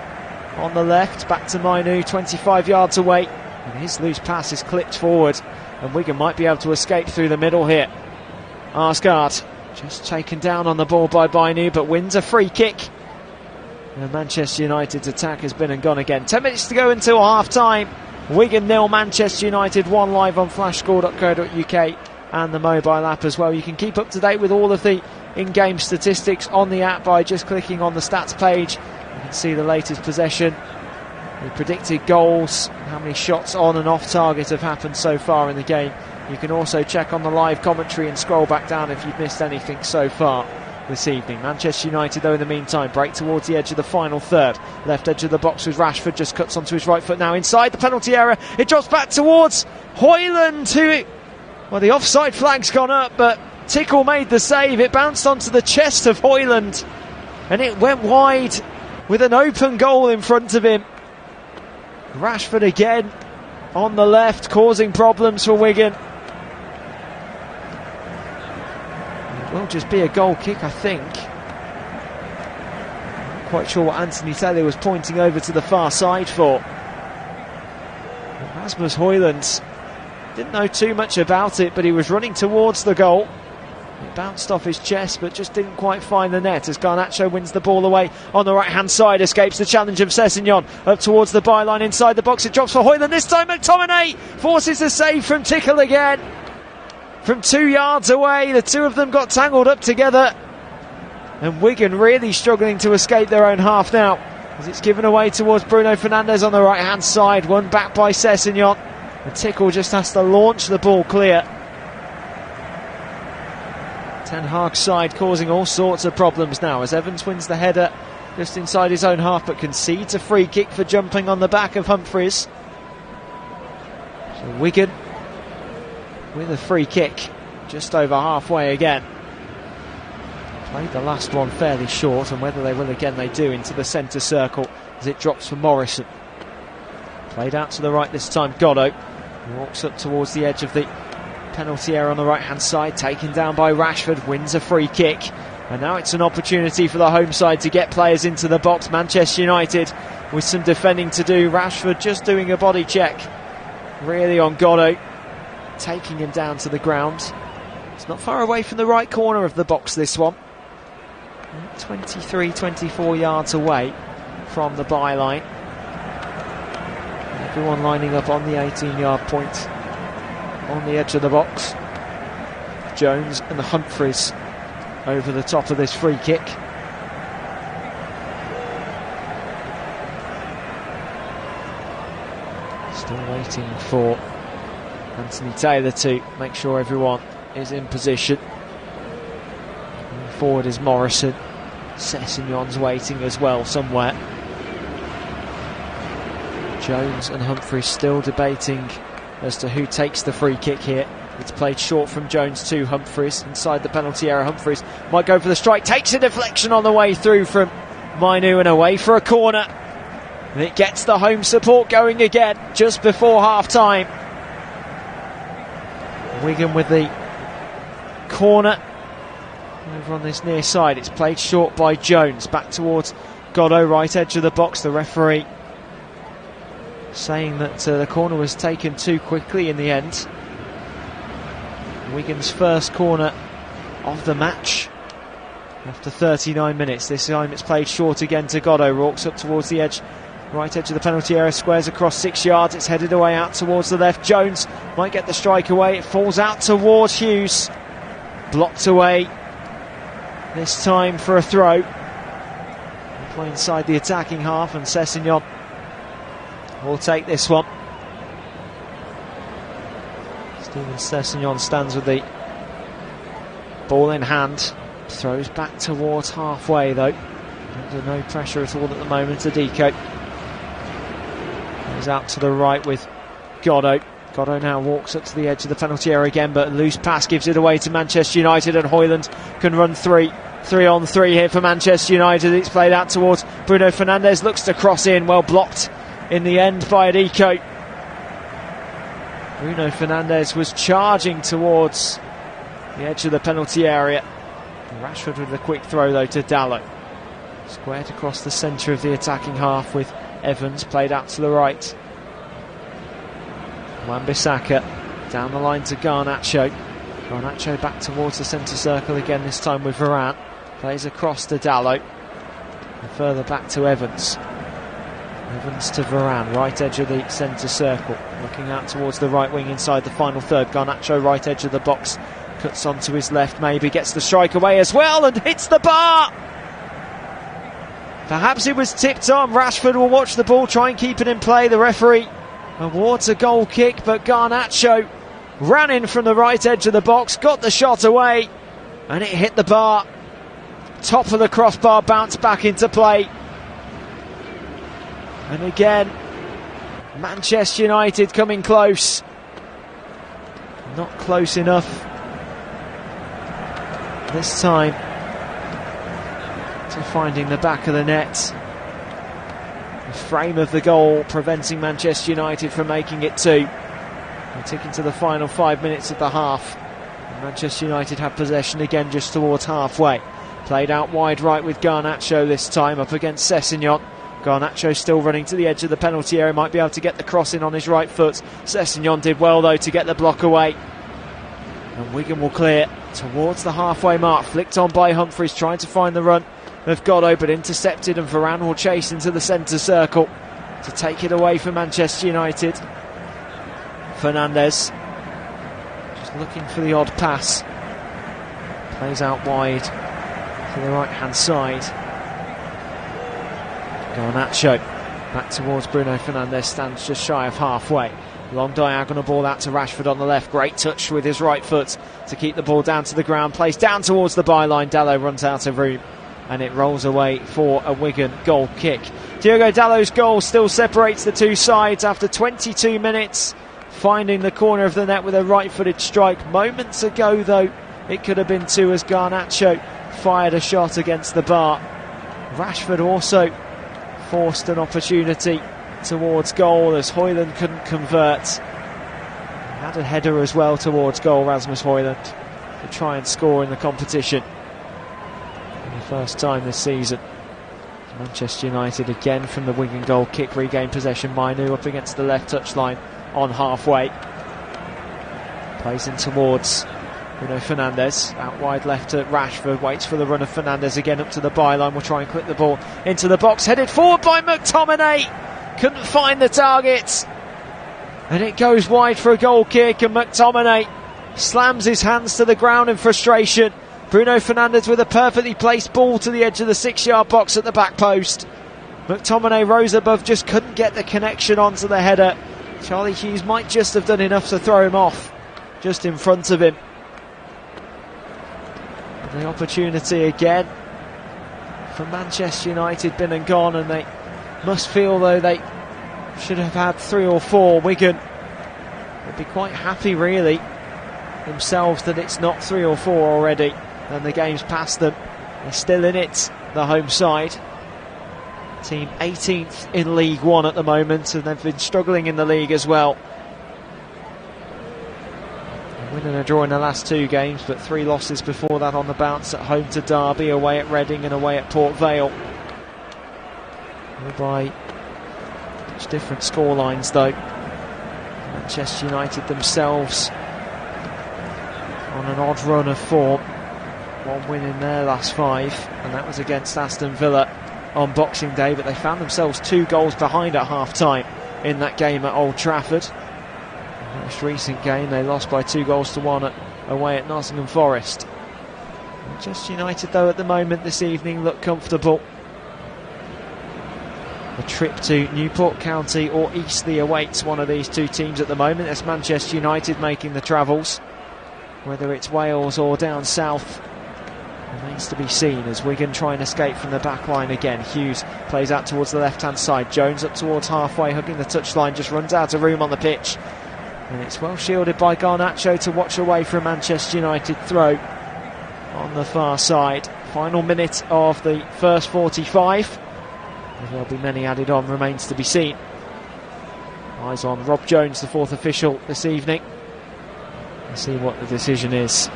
on the left, back to Mainu 25 yards away, and his loose pass is clipped forward, and Wigan might be able to escape through the middle here. Arsgaard just taken down on the ball by Mainu, but wins a free kick, and Manchester United's attack has been and gone again. 10 minutes to go until half time. Wigan 0, Manchester United 1, live on flashscore.co.uk and the mobile app as well. You can keep up to date with all of the in-game statistics on the app by just clicking on the stats page. You can see the latest possession, the predicted goals, how many shots on and off target have happened so far in the game. You can also check on the live commentary and scroll back down if you've missed anything so far this evening. Manchester United though in the meantime break towards the edge of the final third. Left edge of the box with Rashford, just cuts onto his right foot now inside the penalty area. It drops back towards Højlund, who, well, the offside flag's gone up, but Tickle made the save. It bounced onto the chest of Højlund and it went wide with an open goal in front of him. Rashford again on the left, causing problems for Wigan. It will just be a goal kick, I think. Not quite sure what Anthony Taylor was pointing over to the far side for. Rasmus Højlund didn't know too much about it, but he was running towards the goal. It bounced off his chest but just didn't quite find the net as Garnacho wins the ball away on the right hand side, escapes the challenge of Sessegnon up towards the byline inside the box. It drops for Højlund, this time McTominay forces a save from Tickle again from 2 yards away. The two of them got tangled up together, and Wigan really struggling to escape their own half now as it's given away towards Bruno Fernandes on the right hand side, won back by Sessegnon, and Tickle just has to launch the ball clear. Ten Hag's side causing all sorts of problems now as Evans wins the header just inside his own half but concedes a free kick for jumping on the back of Humphreys. So Wigan with a free kick just over halfway again. Played the last one fairly short, and whether they will again they do, into the centre circle as it drops for Morrison. Played out to the right this time. Godot walks up towards the edge of the penalty area on the right hand side, taken down by Rashford, wins a free kick, and now it's an opportunity for the home side to get players into the box. Manchester United with some defending to do. Rashford just doing a body check really on Godot, taking him down to the ground. It's not far away from the right corner of the box, this one, 23-24 yards away from the byline. Everyone lining up on the 18-yard point on the edge of the box. Jones and Humphreys over the top of this free kick. Still waiting for Anthony Taylor to make sure everyone is in position. Moving forward is Morrison. Sessignon's waiting as well somewhere. Jones and Humphreys still debating as to who takes the free kick here. It's played short from Jones to Humphreys inside the penalty area. Humphreys might go for the strike, takes a deflection on the way through from Mainu and away for a corner. And it gets the home support going again just before half time. Wigan with the corner over on this near side. It's played short by Jones, back towards Godot, right edge of the box. The referee saying that the corner was taken too quickly in the end. Wigan's first corner of the match after 39 minutes. This time it's played short again to Godot. Rorke's up towards the edge, right edge of the penalty area, squares across 6 yards. It's headed away out towards the left. Jones might get the strike away. It falls out towards Hughes. Blocked away this time for a throw. Play inside the attacking half, and Sessignon will take this one. Steven Sessignon stands with the ball in hand. Throws back towards halfway though. Under no pressure at all at the moment. Adiko goes out to the right with Godot. Godot now walks up to the edge of the penalty area again, but a loose pass gives it away to Manchester United, and Hoyland can run 3-on-3 here for Manchester United. It's played out towards Bruno Fernandes, looks to cross in, well blocked in the end by Adiko. Bruno Fernandes was charging towards the edge of the penalty area. Rashford with a quick throw though to Dalot. Squared across the centre of the attacking half with Evans, played out to the right. Wan-Bissaka down the line to Garnacho. Garnacho back towards the centre circle again, this time with Varane. Plays across to Dalot. And further back to Evans. Evans to Varane, right edge of the centre circle. Looking out towards the right wing inside the final third. Garnacho right edge of the box. Cuts onto his left, maybe gets the strike away as well and hits the bar! Perhaps it was tipped on. Rashford will watch the ball, try and keep it in play. The referee awards a goal kick, but Garnacho ran in from the right edge of the box, got the shot away, and it hit the bar. Top of the crossbar, bounced back into play. And again, Manchester United coming close. Not close enough this time to finding the back of the net. The frame of the goal preventing Manchester United from making it two. We're ticking to the final 5 minutes of the half. And Manchester United have possession again just towards halfway. Played out wide right with Garnacho this time up against Sessignon. Garnacho still running to the edge of the penalty area, might be able to get the cross in on his right foot. Sessignon did well though to get the block away. And Wigan will clear towards the halfway mark, flicked on by Humphreys, trying to find the run of Godot, but intercepted, and Varane will chase into the centre circle to take it away for Manchester United. Fernandes just looking for the odd pass, plays out wide to the right hand side. Garnacho back towards Bruno Fernandes, stands just shy of halfway. Long diagonal ball out to Rashford on the left. Great touch with his right foot to keep the ball down to the ground. Placed down towards the byline. Dalot runs out of room and it rolls away for a Wigan goal kick. Diogo Dalot's goal still separates the two sides after 22 minutes. Finding the corner of the net with a right-footed strike. Moments ago, though, it could have been two as Garnacho fired a shot against the bar. Rashford also forced an opportunity towards goal as Hoyland couldn't convert. He had a header as well towards goal, Rasmus Hoyland, to try and score in the competition for the first time this season. Manchester United again from the Wigan goal kick, regain possession. Mainu up against the left touchline on halfway. Plays in towards Bruno Fernandes, out wide left to Rashford, waits for the run of Fernandes again up to the byline. Will try and clip the ball into the box, headed forward by McTominay. Couldn't find the target, and it goes wide for a goal kick, and McTominay slams his hands to the ground in frustration. Bruno Fernandes with a perfectly placed ball to the edge of the 6-yard box at the back post. McTominay rose above, just couldn't get the connection onto the header Charlie Hughes might just have done enough to throw him off, just in front of him. And the opportunity again for Manchester United been and gone, and they must feel though they should have had 3 or 4. Wigan would be quite happy really themselves that it's not 3 or 4 already, and the game's past them. They're still in it, the home side. Team 18th in League One at the moment, and they've been struggling in the league as well. A win and a draw in the last 2 games, but 3 losses before that on the bounce, at home to Derby, away at Reading and away at Port Vale. All by much different scorelines though. Manchester United themselves on an odd run of form. 1 win in their last 5, and that was against Aston Villa on Boxing Day, but they found themselves 2 goals behind at half-time in that game at Old Trafford. The most recent game they lost by 2-1 away at Nottingham Forest. Manchester United though at the moment this evening look comfortable. A trip to Newport County or Eastleigh awaits one of these 2 teams at the moment. It's Manchester United making the travels. Whether it's Wales or down south remains to be seen, as Wigan try and escape from the back line again. Hughes plays out towards the left-hand side. Jones up towards halfway, hugging the touchline, just runs out of room on the pitch. And it's well shielded by Garnacho to watch away from Manchester United throw on the far side. Final minute of the first 45. There'll be many added on, remains to be seen. Eyes on Rob Jones, the 4th official this evening. Let's see what the decision is.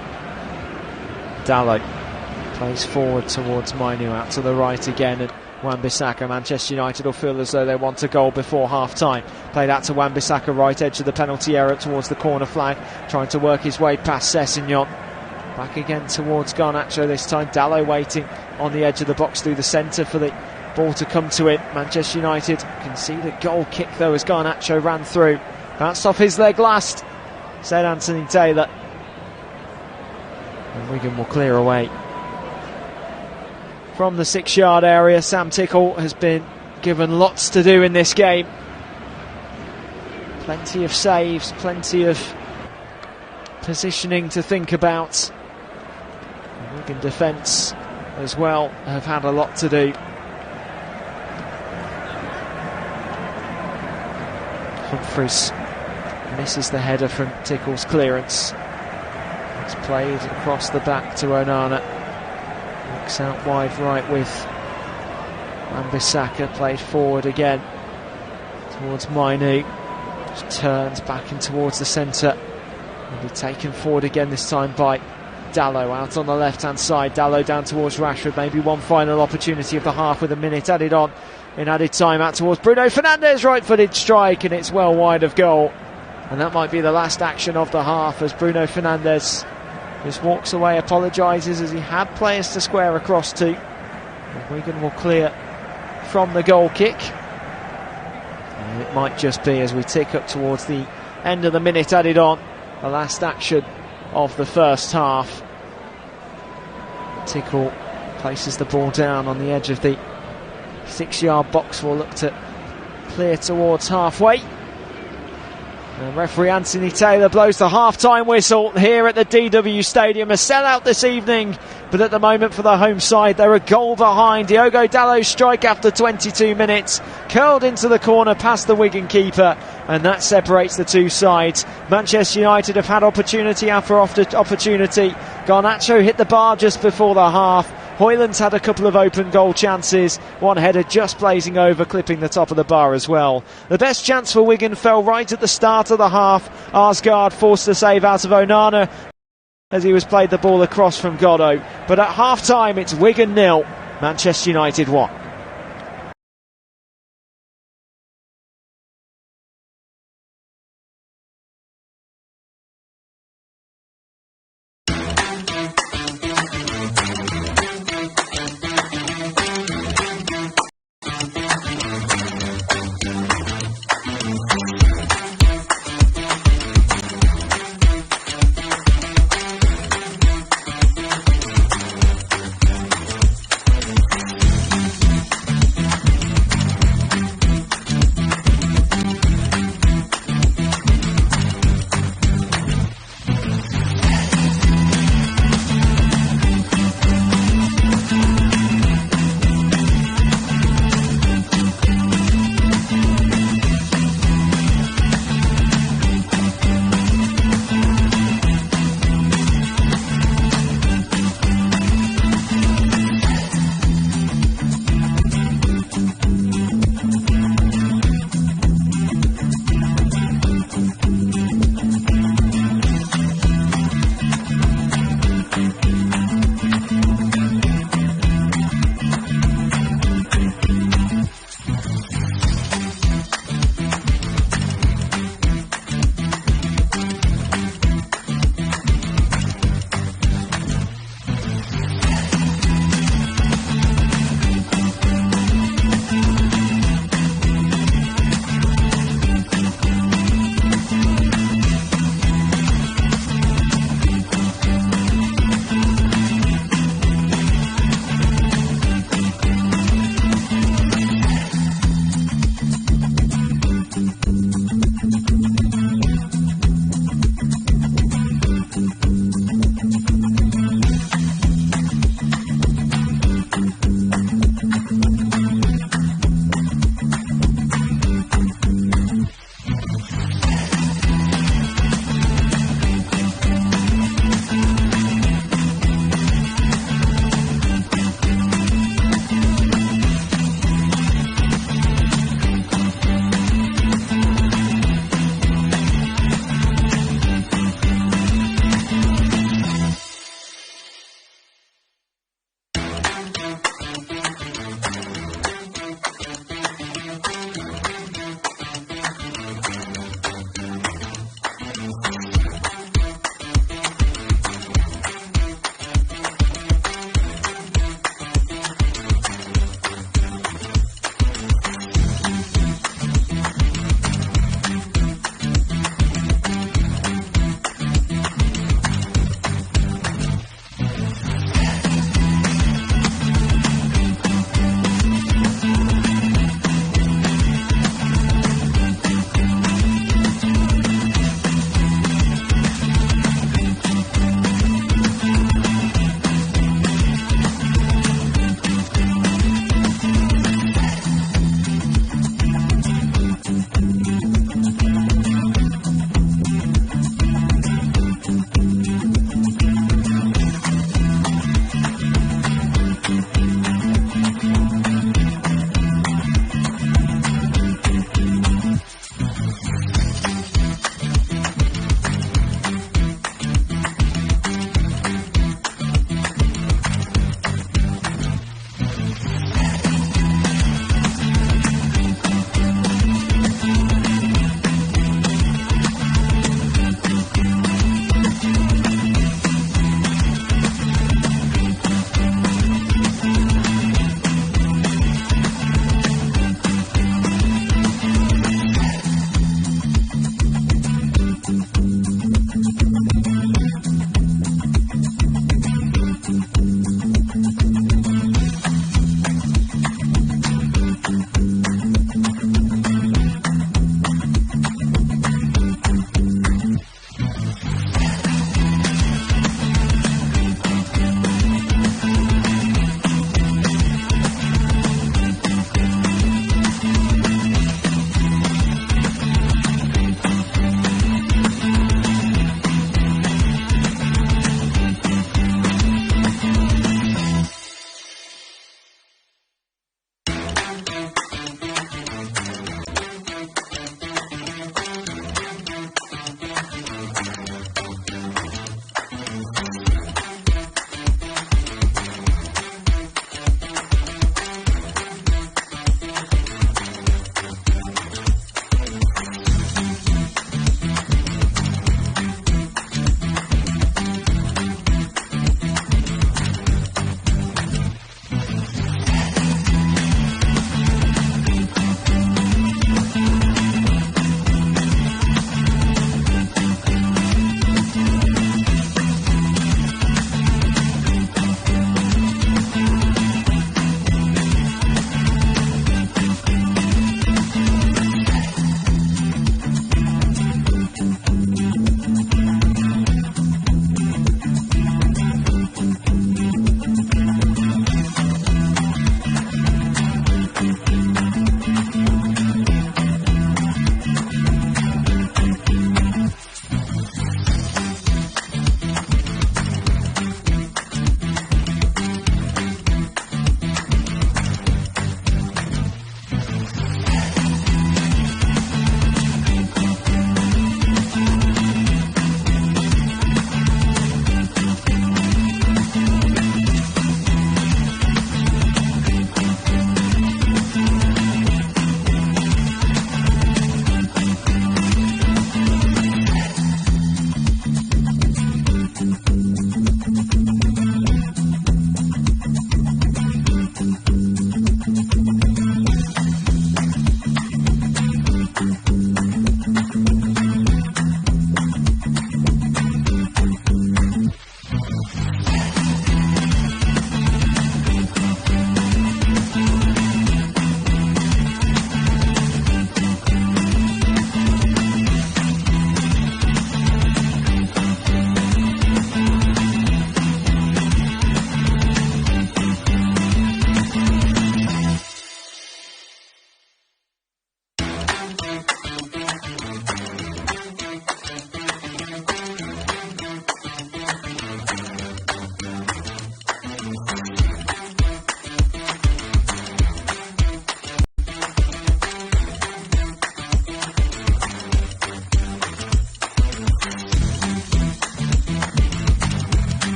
Dalot plays forward towards Mainu, out to the right again, and Wan-Bissaka. Manchester United will feel as though they want a goal before half-time. Played out to Wan-Bissaka, right edge of the penalty area towards the corner flag, trying to work his way past Sessegnon. Back again towards Garnacho this time. Dalot waiting on the edge of the box through the centre for the ball to come to him. Manchester United concede a goal kick though as Garnacho ran through. Bounced off his leg last, said Anthony Taylor. And Wigan will clear away. From the 6-yard area, Sam Tickle has been given lots to do in this game. Plenty of saves, plenty of positioning to think about. The Wigan defence as well have had a lot to do. Humphreys misses the header from Tickle's clearance. It's played across the back to Onana. Looks out wide right with Wan-Bissaka, played forward again towards Mainu. Just turns back in towards the centre. Will be taken forward again, this time by Dalot, out on the left-hand side. Dalot down towards Rashford, maybe one final opportunity of the half with a minute added on in added time, out towards Bruno Fernandes, right-footed strike, and it's well wide of goal. And that might be the last action of the half, as Bruno Fernandes just walks away, apologises, as he had players to square across to. And Wigan will clear from the goal kick. And it might just be, as we tick up towards the end of the minute added on, the last action of the first half. Tickle places the ball down on the edge of the 6-yard box. Will look to clear towards halfway. And referee Anthony Taylor blows the half-time whistle here at the DW Stadium. A sellout this evening, but at the moment for the home side, they're a goal behind. Diogo Dalot's strike after 22 minutes, curled into the corner past the Wigan keeper, and that separates the 2 sides. Manchester United have had opportunity after opportunity. Garnacho hit the bar just before the half. Hoyland's had a couple of open goal chances. One header just blazing over, clipping the top of the bar as well. The best chance for Wigan fell right at the start of the half. Arsgaard forced a save out of Onana as he was played the ball across from Godot. But at half-time, it's Wigan 0, Manchester United 1.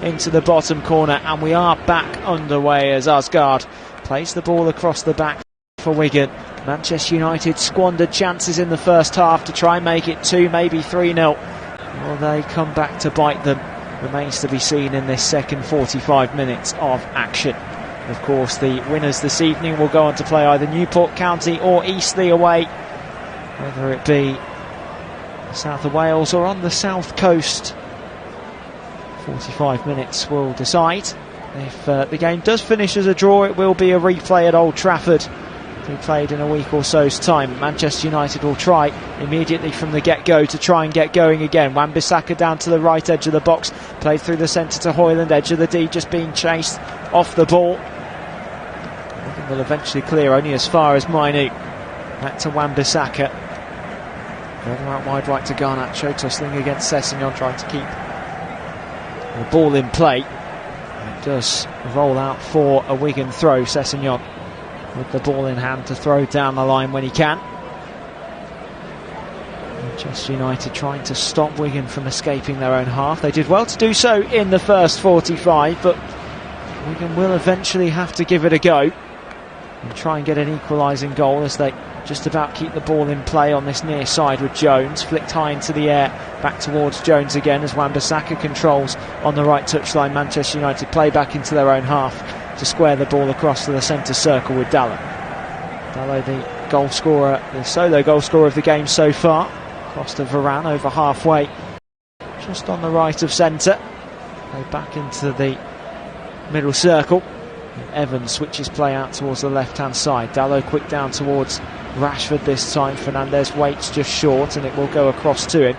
into the bottom corner, and we are back underway as Asgard plays the ball across the back for Wigan. Manchester United squandered chances in the first half to try and make it 2, maybe 3-0. Will they come back to bite them? Remains to be seen in this second 45 minutes of action. Of course, the winners this evening will go on to play either Newport County or Eastleigh away, whether it be south of Wales or on the south coast. 45 minutes will decide. If the game does finish as a draw, it will be a replay at Old Trafford, to be played in a week or so's time. Manchester United will try immediately from the get-go to try and get going again. Wan-Bissaka down to the right edge of the box, played through the centre to Hoyland, edge of the D, just being chased off the ball. Wigan will eventually clear only as far as Mainoo. Back to Wan-Bissaka. Further out wide right to Garnacho, tussling against Sessegnon, trying to keep the ball in play. It does roll out for a Wigan throw. Sessegnon with the ball in hand to throw down the line when he can. Manchester United trying to stop Wigan from escaping their own half. They did well to do so in the first 45, but Wigan will eventually have to give it a go and try and get an equalising goal, as they just about keep the ball in play on this near side with Jones. Flicked high into the air, back towards Jones again as Wan-Bissaka controls on the right touchline. Manchester United play back into their own half to square the ball across to the centre circle with Dalot. Dalot, the goal scorer, the solo goal scorer of the game so far. Cross to Varane over halfway, just on the right of centre. Play back into the middle circle. Evans switches play out towards the left-hand side. Dalot quick down towards Rashford this time. Fernandes waits just short, and it will go across to him.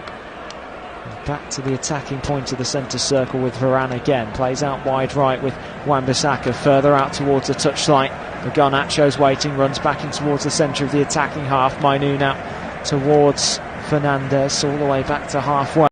Back to the attacking point of the centre circle with Varane again. Plays out wide right with Wan-Bissaka further out towards the touchline. Garnacho's waiting, runs back in towards the centre of the attacking half. Mainoo now towards Fernandes, all the way back to halfway.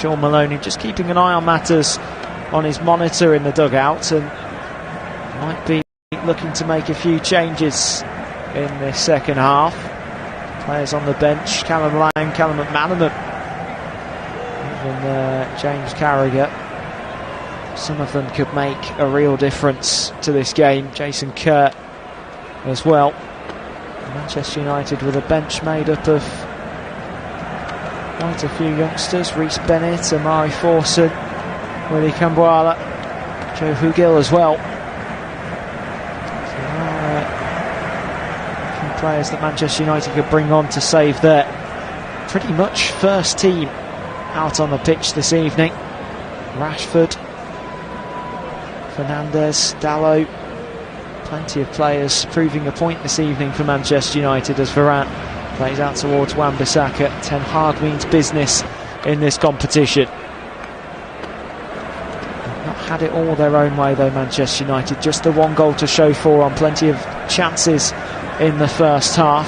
Shaun Maloney just keeping an eye on matters on his monitor in the dugout, and might be looking to make a few changes in this second half. Players on the bench: Callum Lang, Callum McManaman, even James Carragher. Some of them could make a real difference to this game. Jason Kerr as well. Manchester United with a bench made up of quite a few youngsters: Reece Bennett, Amari Forson, Willie Cambuala, Joe Hugill as well. So a few players that Manchester United could bring on to save their pretty much first team out on the pitch this evening. Rashford, Fernandes, Dalot, plenty of players proving a point this evening for Manchester United as Varane plays out towards Wan-Bissaka. Ten Hag means business in this competition. They've not had it all their own way though, Manchester United. Just the one goal to show for on plenty of chances in the first half.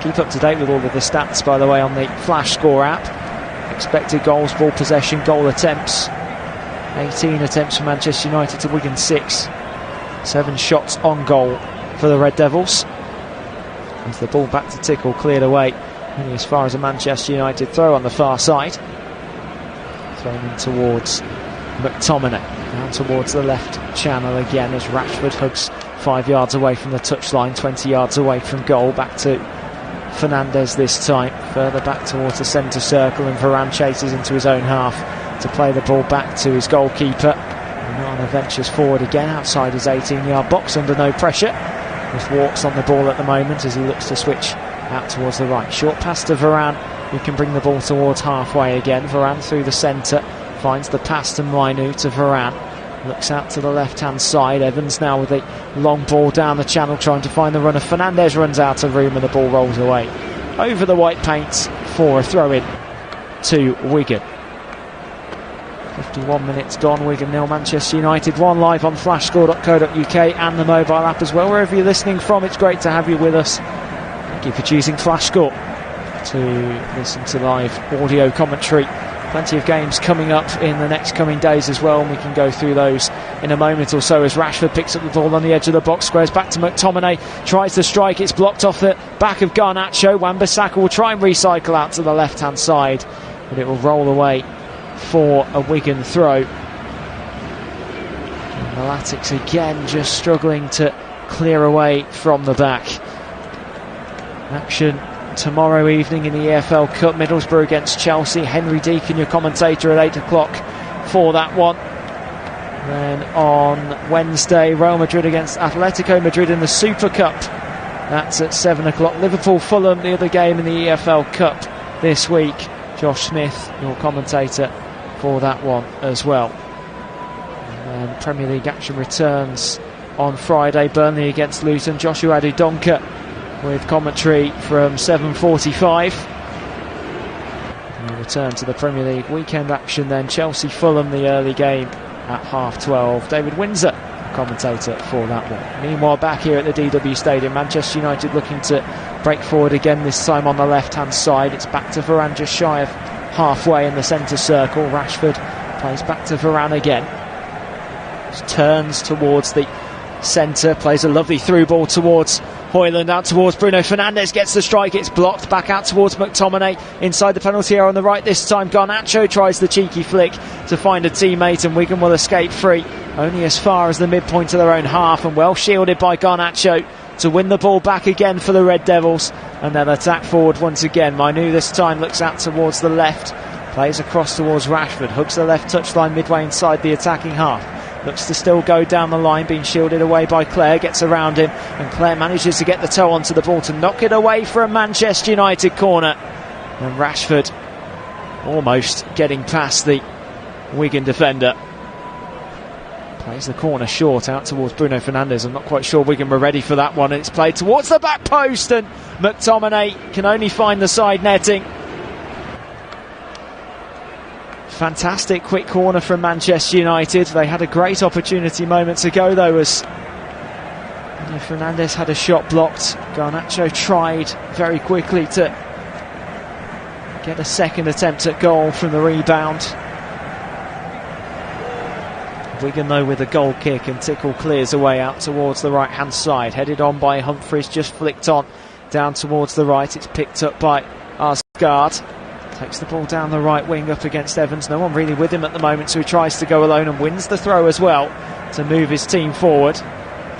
Keep up to date with all of the stats, by the way, on the Flash Score app. Expected goals, ball possession, goal attempts. 18 attempts for Manchester United to Wigan 6. 7 shots on goal for the Red Devils. As the ball back to Tickle, cleared away only as far as a Manchester United throw on the far side. Thrown in towards McTominay, down towards the left channel again as Rashford hugs 5 yards away from the touchline, 20 yards away from goal. Back to Fernandes this time, further back towards the centre circle, and Varane chases into his own half to play the ball back to his goalkeeper. Nana ventures forward again outside his 18-yard box under no pressure. Just walks on the ball at the moment as he looks to switch out towards the right. Short pass to Varane, who can bring the ball towards halfway again. Varane through the centre, finds the pass to Mainu to Varane. Looks out to the left-hand side. Evans now with a long ball down the channel trying to find the runner. Fernandez runs out of room and the ball rolls away over the white paint for a throw-in to Wigan. 51 minutes gone, Wigan 0, Manchester United 1, live on flashscore.co.uk and the mobile app as well. Wherever you're listening from, it's great to have you with us. Thank you for choosing Flash Score to listen to live audio commentary. Plenty of games coming up in the next coming days as well, and we can go through those in a moment or so as Rashford picks up the ball on the edge of the box, squares back to McTominay, tries to strike, it's blocked off the back of Garnacho. Wan-Bissaka will try and recycle out to the left-hand side, but it will roll away for a Wigan throw. And the Latics again just struggling to clear away from the back. Action tomorrow evening in the EFL Cup, Middlesbrough against Chelsea. Henry Deacon, your commentator, at 8 o'clock for that one. Then on Wednesday, Real Madrid against Atletico Madrid in the Super Cup. That's at 7 o'clock. Liverpool Fulham, the other game in the EFL Cup this week. Josh Smith, your commentator for that one as well. And then Premier League action returns on Friday. Burnley against Luton. Joshua Dudonka with commentary from 7:45. We'll return to the Premier League weekend action then. Chelsea Fulham, the early game at 12:30. David Windsor, commentator for that one. Meanwhile, back here at the DW Stadium, Manchester United looking to break forward again, this time on the left hand side. It's back to Varane just shy of halfway in the centre circle. Rashford plays back to Varane again, just turns towards the centre, plays a lovely through ball towards Højlund, out towards Bruno Fernandes, gets the strike, it's blocked, back out towards McTominay, inside the penalty area on the right this time. Garnacho tries the cheeky flick to find a teammate, and Wigan will escape free, only as far as the midpoint of their own half, and well shielded by Garnacho to win the ball back again for the Red Devils, and then attack forward once again. Mainu this time looks out towards the left, plays across towards Rashford, hooks the left touchline midway inside the attacking half. Looks to still go down the line, being shielded away by Clare, gets around him, and Clare manages to get the toe onto the ball to knock it away for a Manchester United corner. And Rashford almost getting past the Wigan defender. Plays the corner short out towards Bruno Fernandes. I'm not quite sure Wigan were ready for that one, and it's played towards the back post, and McTominay can only find the side netting. Fantastic quick corner from Manchester United. They had a great opportunity moments ago though, as Fernandes had a shot blocked. Garnacho tried very quickly to get a second attempt at goal from the rebound. Wigan though with a goal kick, and Tickle clears away out towards the right hand side, headed on by Humphreys, just flicked on down towards the right. It's picked up by Arsgaard. Takes the ball down the right wing up against Evans. No one really with him at the moment, so he tries to go alone and wins the throw as well to move his team forward.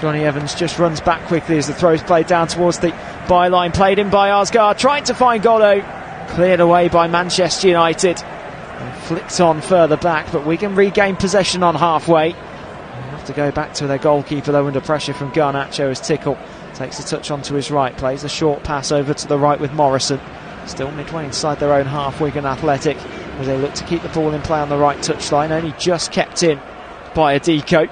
Johnny Evans just runs back quickly as the throw's played down towards the byline. Played in by Arsgaard, trying to find Godot. Cleared away by Manchester United. And flicked on further back, but Wigan regain possession on halfway. They'll have to go back to their goalkeeper though, under pressure from Garnacho, as Tickle takes a touch onto his right. Plays a short pass over to the right with Morrison. Still midway inside their own half, Wigan Athletic, as they look to keep the ball in play on the right touchline. Only just kept in by a Deco.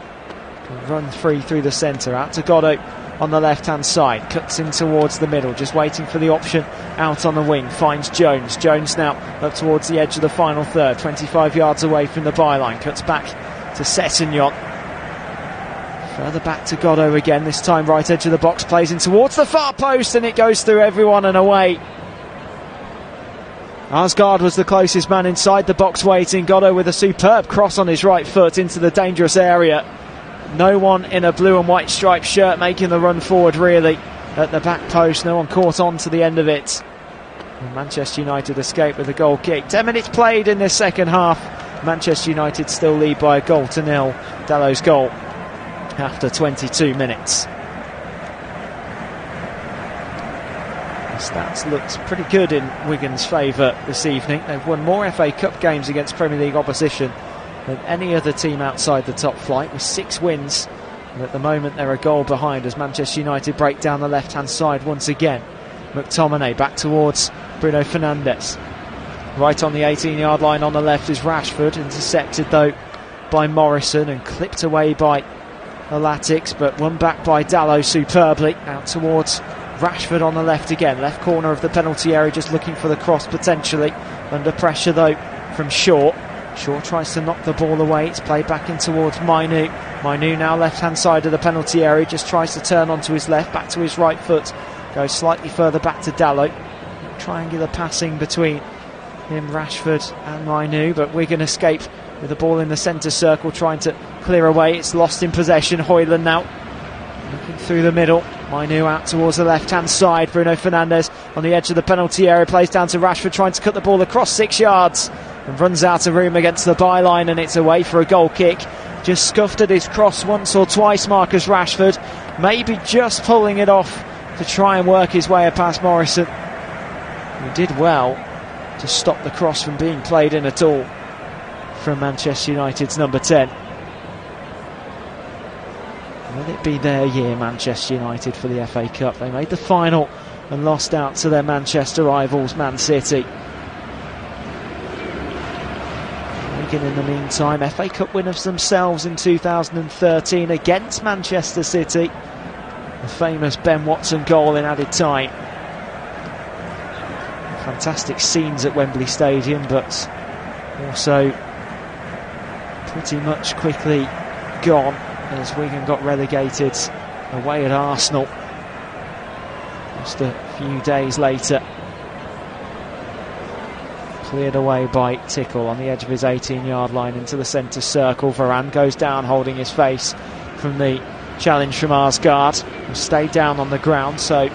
Run free through the centre, out to Godot on the left hand side, cuts in towards the middle, just waiting for the option out on the wing. Finds Jones. Jones now up towards the edge of the final third, 25 yards away from the byline. Cuts back to Sessegnon. Further back to Godot again, this time right edge of the box, plays in towards the far post, and it goes through everyone and away. Arsgaard was the closest man inside the box waiting. Godot with a superb cross on his right foot into the dangerous area. No one in a blue and white striped shirt making the run forward really at the back post. No one caught on to the end of it. And Manchester United escape with a goal kick. 10 minutes played in this second half. Manchester United still lead by 1-0. Dalot's goal after 22 minutes. The stats looked pretty good in Wigan's favour this evening. They've won more FA Cup games against Premier League opposition than any other team outside the top flight, with 6 wins. And at the moment they're a goal behind as Manchester United break down the left-hand side once again. McTominay back towards Bruno Fernandes. Right on the 18-yard line on the left is Rashford, intercepted though by Morrison and clipped away by the Latics, but won back by Dalot superbly. Out towards Rashford on the left again, left corner of the penalty area, just looking for the cross potentially. Under pressure though from Shaw. Shaw tries to knock the ball away. It's played back in towards Mainu. Mainu now left-hand side of the penalty area, just tries to turn onto his left, back to his right foot. Goes slightly further back to Dalot. Triangular passing between him, Rashford and Mainu, but Wigan escape with the ball in the centre circle, trying to clear away. It's lost in possession. Hoyland now looking through the middle. Mainu out towards the left-hand side. Bruno Fernandes on the edge of the penalty area, plays down to Rashford, trying to cut the ball across 6 yards and runs out of room against the byline, and it's away for a goal kick. Just scuffed at his cross once or twice, Marcus Rashford, maybe just pulling it off to try and work his way past Morrison, who did well to stop the cross from being played in at all from Manchester United's number 10. Will it be their year, Manchester United, for the FA Cup? They made the final and lost out to their Manchester rivals, Man City. Wigan, in the meantime, FA Cup winners themselves in 2013 against Manchester City. The famous Ben Watson goal in added time. Fantastic scenes at Wembley Stadium, but also pretty much quickly gone as Wigan got relegated away at Arsenal just a few days later. Cleared away by Tickle on the edge of his 18-yard line into the centre circle. Varane goes down holding his face from the challenge from Arsgaard. Stayed down on the ground, so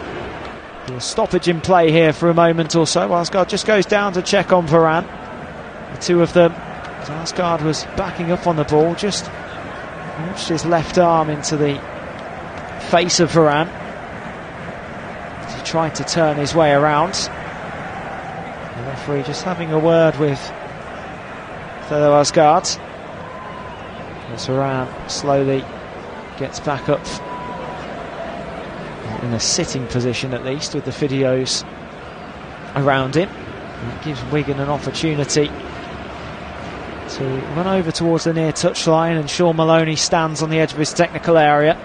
a stoppage in play here for a moment or so. Arsgaard just goes down to check on Varane. The two of them, as Arsgaard was backing up on the ball, just launched his left arm into the face of Varane as he tried to turn his way around. The referee just having a word with fellow Arsgaard as Varane slowly gets back up in a sitting position, at least, with the videos around him. And it gives Wigan an opportunity to run over towards the near touchline, and Shaun Maloney stands on the edge of his technical area.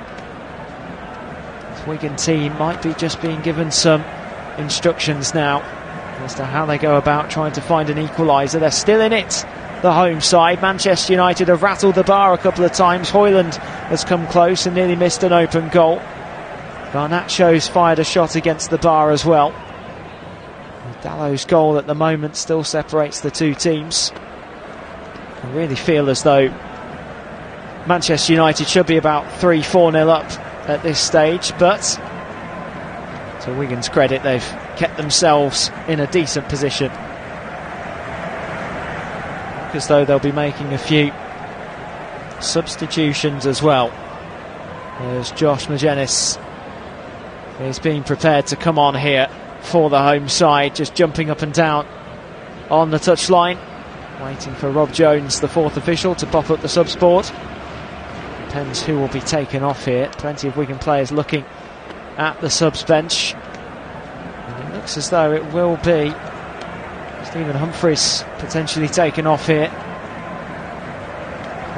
This Wigan team might be just being given some instructions now as to how they go about trying to find an equaliser. They're still in it, the home side. Manchester United have rattled the bar a couple of times. Hoyland has come close and nearly missed an open goal. Garnacho's fired a shot against the bar as well. Dallow's goal at the moment still separates the two teams. I really feel as though Manchester United should be about 3-4-0 up at this stage, but to Wigan's credit, they've kept themselves in a decent position. As though they'll be making a few substitutions as well, as Josh Magennis is being prepared to come on here for the home side, just jumping up and down on the touchline, waiting for Rob Jones, the fourth official, to pop up the sub-sport. Depends who will be taken off here. Plenty of Wigan players looking at the subs bench, and it looks as though it will be Stephen Humphreys potentially taken off here.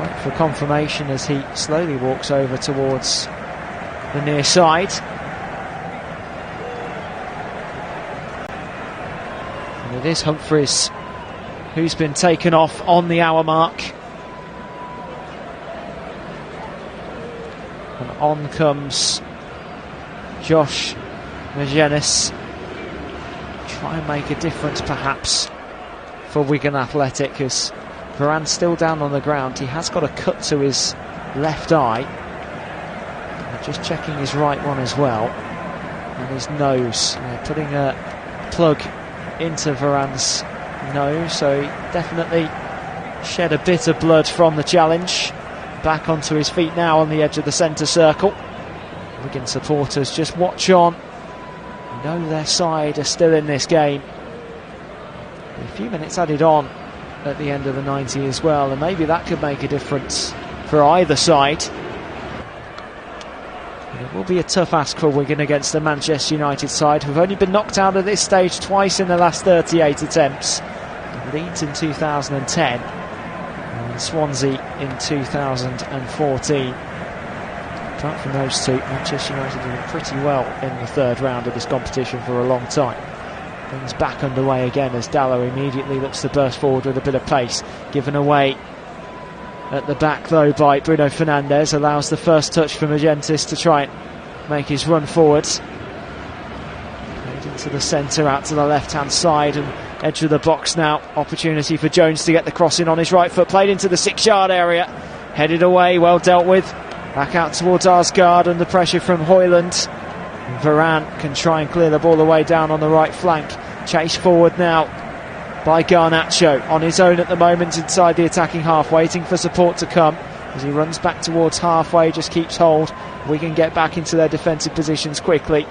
Wait for confirmation as he slowly walks over towards the near side. And it is Humphreys who's been taken off on the hour mark. And on comes Josh Magennis. Try and make a difference perhaps for Wigan Athletic, as Varane's still down on the ground. He has got a cut to his left eye. Just checking his right one as well, and his nose. Putting a plug into Varane's nose, so he definitely shed a bit of blood from the challenge. Back onto his feet now on the edge of the centre circle. Wigan supporters just watch on You know their side are still in this game. A few minutes added on at the end of the 90 as well, and maybe that could make a difference for either side. And it will be a tough ask for Wigan against the Manchester United side, who've only been knocked out at this stage twice in the last 38 attempts. Leeds in 2010 and Swansea in 2014. Apart from those two, Manchester United did pretty well in the third round of this competition for a long time. Things back underway again as Dallow immediately looks to burst forward with a bit of pace. Given away at the back though by Bruno Fernandes, allows the first touch for Magentis to try and make his run forwards. Played into the centre, out to the left hand side and edge of the box now. Opportunity for Jones to get the crossing on his right foot, played into the 6-yard area. Headed away, well dealt with. Back out towards Arsgaard under pressure from Højlund. Varane can try and clear the ball away down on the right flank. Chase forward now by Garnacho, on his own at the moment inside the attacking half, waiting for support to come. As he runs back towards halfway, just keeps hold. Wigan get back into their defensive positions quickly.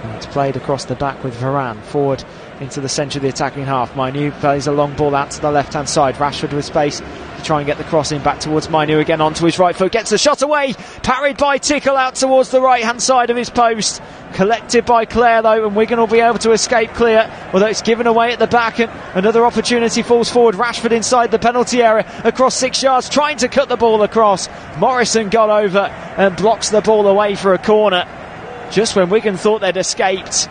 And it's played across the back with Varane forward into the centre of the attacking half. Mainu plays a long ball out to the left hand side. Rashford with space to try and get the crossing back towards Mainu again, onto his right foot, gets the shot away, parried by Tickle out towards the right hand side of his post, collected by Clare though, and Wigan will be able to escape clear, although it's given away at the back, and another opportunity falls forward. Rashford inside the penalty area across 6 yards, trying to cut the ball across. Morrison got over and blocks the ball away for a corner just when Wigan thought they'd escaped.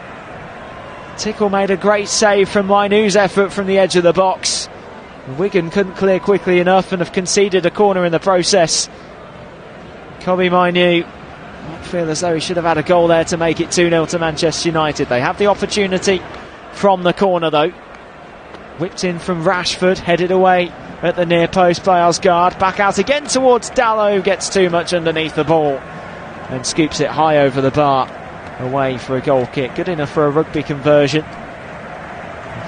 Tickle made a great save from Mainu's effort from the edge of the box. Wigan couldn't clear quickly enough and have conceded a corner in the process. Kobbie Mainoo might feel as though he should have had a goal there to make it 2-0 to Manchester United. They have the opportunity from the corner though. Whipped in from Rashford, headed away at the near post by Arsgaard. Back out again towards Dallow, gets too much underneath the ball and scoops it high over the bar, away for a goal kick. Good enough for a rugby conversion.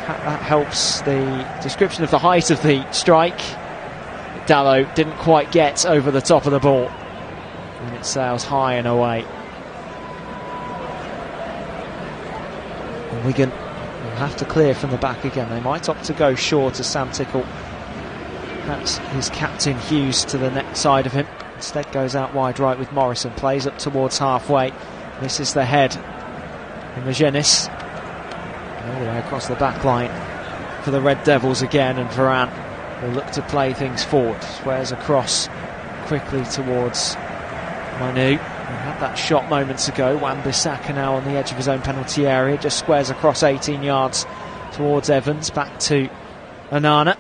That helps the description of the height of the strike. Dallow didn't quite get over the top of the ball, and it sails high and away. And Wigan will have to clear from the back again. They might opt to go short as Sam Tickle. That's his captain Hughes to the next side of him. Instead goes out wide right with Morrison. Plays up towards halfway. Misses the head in Magennis. All the way across the back line for the Red Devils again, and Varane will look to play things forward. Squares across quickly towards Mainu. He had that shot moments ago. Wan-Bissaka now on the edge of his own penalty area, just squares across 18 yards towards Evans. Back to Onana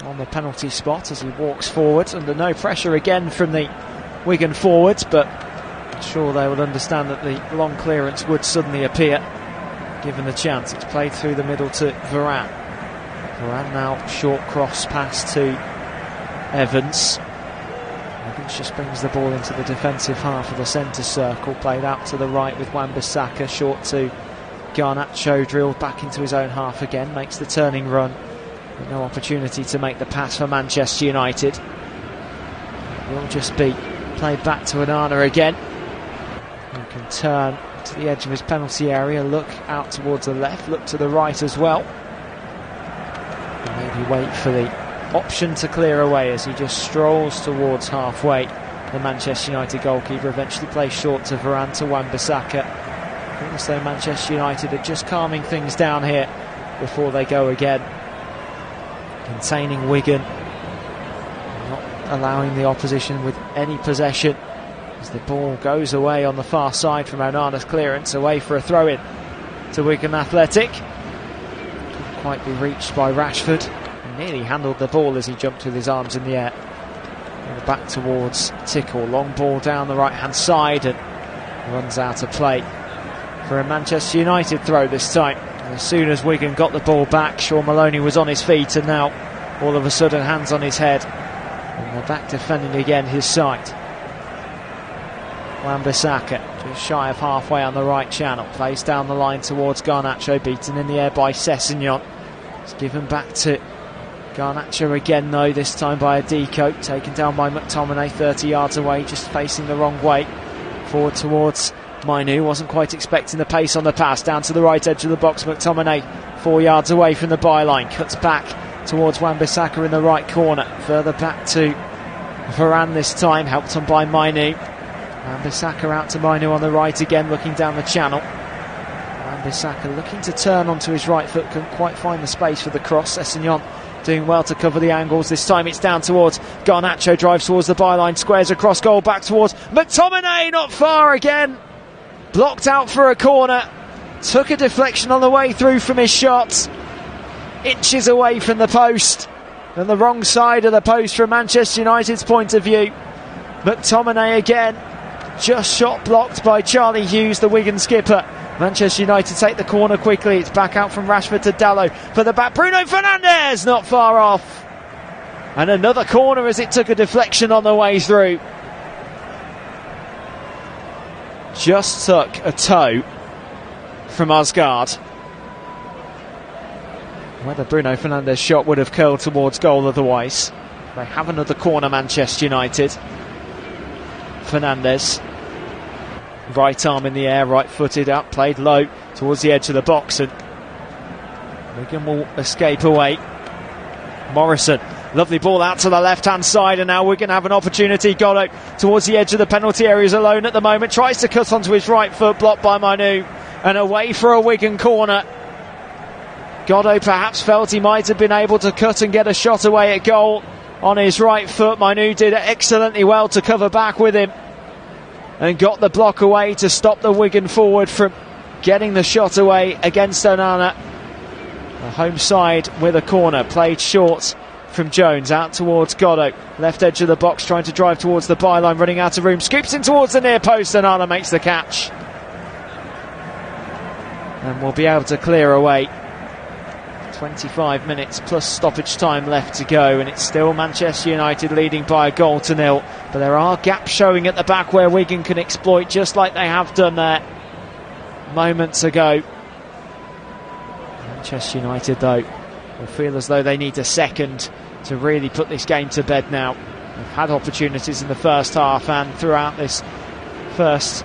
on the penalty spot as he walks forward under no pressure again from the Wigan forwards, but I'm sure they would understand that the long clearance would suddenly appear given the chance. It's played through the middle to Varane. Varane now short cross pass to Evans. Evans just brings the ball into the defensive half of the centre circle. Played out to the right with Wan-Bissaka, short to Garnacho, drilled back into his own half again, makes the turning run, but no opportunity to make the pass for Manchester United. It will just be played back to Onana again, who can turn to the edge of his penalty area, look out towards the left, look to the right as well, and maybe wait for the option to clear away as he just strolls towards halfway. The Manchester United goalkeeper eventually plays short to Varane to Wan-Bissaka. I think as though Manchester United are just calming things down here before they go again, containing Wigan, not allowing the opposition with any possession as the ball goes away on the far side from Onana's clearance, away for a throw-in to Wigan Athletic. Couldn't quite be reached by Rashford. He nearly handled the ball as he jumped with his arms in the air. And back towards Tickle, long ball down the right-hand side and runs out of play for a Manchester United throw this time. And as soon as Wigan got the ball back, Shaun Maloney was on his feet, and now all of a sudden hands on his head, and they're back defending again his side. Wan-Bissaka just shy of halfway on the right channel, plays down the line towards Garnacho, beaten in the air by Sessegnon. It's given back to Garnacho again though, this time by Adiko, taken down by McTominay 30 yards away, just facing the wrong way. Forward towards Mainoo wasn't quite expecting the pace on the pass. Down to the right edge of the box. McTominay 4 yards away from the byline. Cuts back towards Wan-Bissaka in the right corner. Further back to Varane this time. Helped on by Mainoo. Wan-Bissaka out to Mainoo on the right again, looking down the channel. Wan-Bissaka looking to turn onto his right foot. Couldn't quite find the space for the cross. Sessegnon doing well to cover the angles. This time it's down towards Garnacho. Drives towards the byline. Squares across goal. Back towards McTominay. Not far again. Blocked out for a corner. Took a deflection on the way through from his shot. Inches away from the post. And the wrong side of the post from Manchester United's point of view. McTominay again. Just shot blocked by Charlie Hughes, the Wigan skipper. Manchester United take the corner quickly. It's back out from Rashford to Dalot for the back. Bruno Fernandes not far off. And another corner as it took a deflection on the way through. Just took a toe from Osgaard. Whether Bruno Fernandes' shot would have curled towards goal otherwise. They have another corner, Manchester United. Fernandes, right arm in the air, right footed up, played low towards the edge of the box, and Wigan will escape away. Morrison, lovely ball out to the left hand side, and now Wigan have an opportunity. Godot towards the edge of the penalty area, is alone at the moment, tries to cut onto his right foot, blocked by Mainoo, and away for a Wigan corner. Godot perhaps felt he might have been able to cut and get a shot away at goal on his right foot. Mainoo did excellently well to cover back with him and got the block away to stop the Wigan forward from getting the shot away against Onana. The home side with a corner, played short from Jones, out towards Godot, left edge of the box, trying to drive towards the byline, running out of room, scoops in towards the near post. Onana makes the catch and will be able to clear away. 25 minutes plus stoppage time left to go, and it's still Manchester United leading by 1-0, but there are gaps showing at the back where Wigan can exploit, just like they have done there moments ago. Manchester United, though, will feel as though they need a second to really put this game to bed now. They've had opportunities in the first half and throughout this first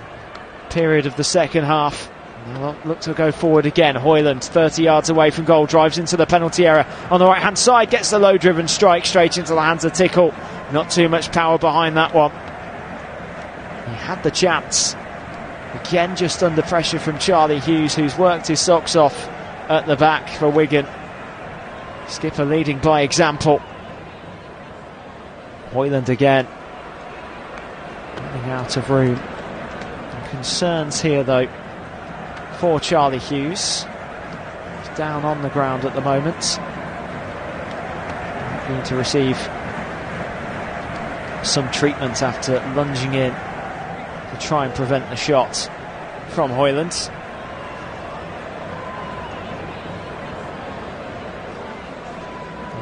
period of the second half. They'll look to go forward again. Højlund, 30 yards away from goal, drives into the penalty area on the right hand side, gets the low driven strike straight into the hands of Tickle. Not too much power behind that one. He had the chance. Again, just under pressure from Charlie Hughes, who's worked his socks off at the back for Wigan. Skipper leading by example. Højlund again, running out of room. Concerns here, though, for Charlie Hughes. He's down on the ground at the moment. Going to receive some treatment after lunging in to try and prevent the shot from Højlund.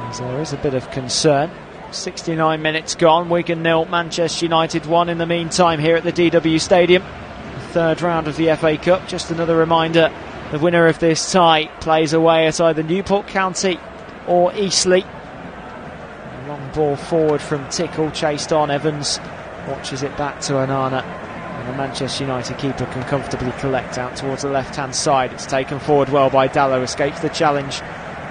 As there is a bit of concern. 69 minutes gone, Wigan 0, Manchester United 1 in the meantime here at the DW Stadium. Third round of the FA Cup. Just another reminder, the winner of this tie plays away at either Newport County or Eastleigh. A long ball forward from Tickle, chased on. Evans watches it back to Onana, and the Manchester United keeper can comfortably collect out towards the left hand side. It's taken forward well by Dalot, escapes the challenge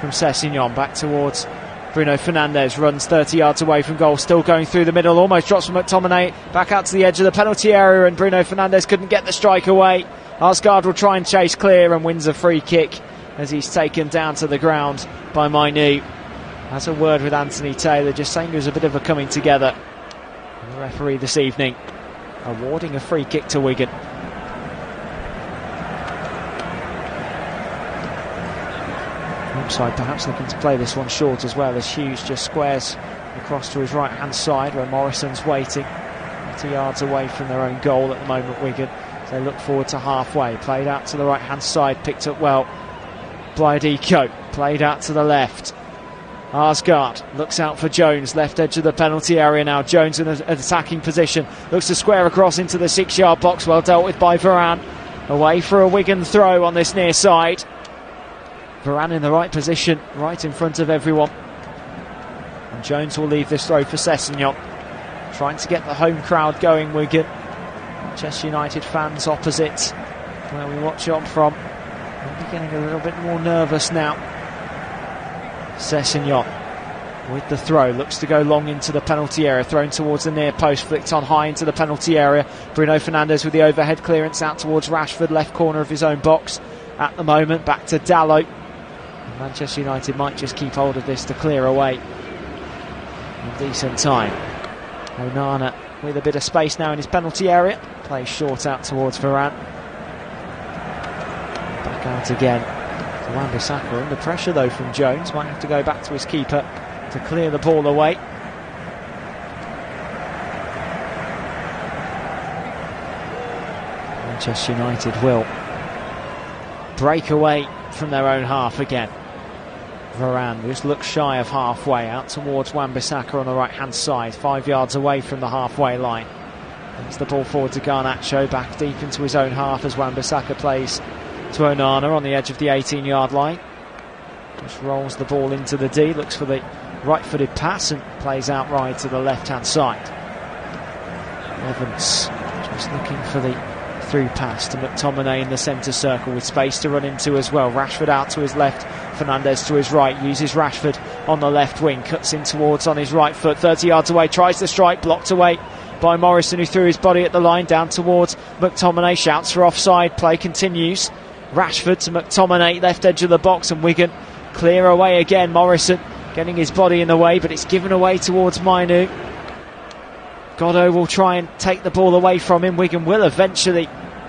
from Sessegnon, back towards Bruno Fernandes, runs 30 yards away from goal, still going through the middle, almost drops from McTominay, back out to the edge of the penalty area, and Bruno Fernandes couldn't get the strike away. Osgaard will try and chase clear and wins a free kick as he's taken down to the ground by Mainoo. Has a word with Anthony Taylor, just saying there's a bit of a coming together. And the referee this evening awarding a free kick to Wigan. Side perhaps looking to play this one short as well, as Hughes just squares across to his right hand side where Morrison's waiting 20 yards away from their own goal at the moment. Wigan, so they look forward to halfway, played out to the right hand side, picked up well by Diko, played out to the left. Osgaard looks out for Jones, left edge of the penalty area now. Jones in an attacking position, looks to square across into the 6 yard box, well dealt with by Varane. Away for a Wigan throw on this near side. Varane in the right position, right in front of everyone. And Jones will leave this throw for Sessegnon. Trying to get the home crowd going, Wigan. Manchester United fans opposite where we watch on from. We're getting a little bit more nervous now. Sessegnon with the throw, looks to go long into the penalty area, thrown towards the near post, flicked on high into the penalty area. Bruno Fernandes with the overhead clearance out towards Rashford, left corner of his own box at the moment, back to Dalot. And Manchester United might just keep hold of this to clear away in decent time. Onana with a bit of space now in his penalty area, plays short out towards Varane. Back out again to Wan-Bissaka, under pressure though from Jones, might have to go back to his keeper to clear the ball away. Manchester United will break away from their own half again. Varane just looks shy of halfway, out towards Wan-Bissaka on the right hand side, 5 yards away from the halfway line. It's the ball forward to Garnacho, back deep into his own half as Wan-Bissaka plays to Onana on the edge of the 18-yard line. Just rolls the ball into the D, looks for the right-footed pass and plays out wide to the left-hand side. Evans just looking for the through pass to McTominay in the centre circle with space to run into as well. Rashford out to his left, Fernandes to his right, uses Rashford on the left wing, cuts in towards on his right foot, 30 yards away, tries to strike, blocked away by Morrison, who threw his body at the line, down towards McTominay, shouts for offside, play continues. Rashford to McTominay, left edge of the box, and Wigan clear away again. Morrison getting his body in the way, but it's given away towards Mainu. Godot will try and take the ball away from him. Wigan will eventually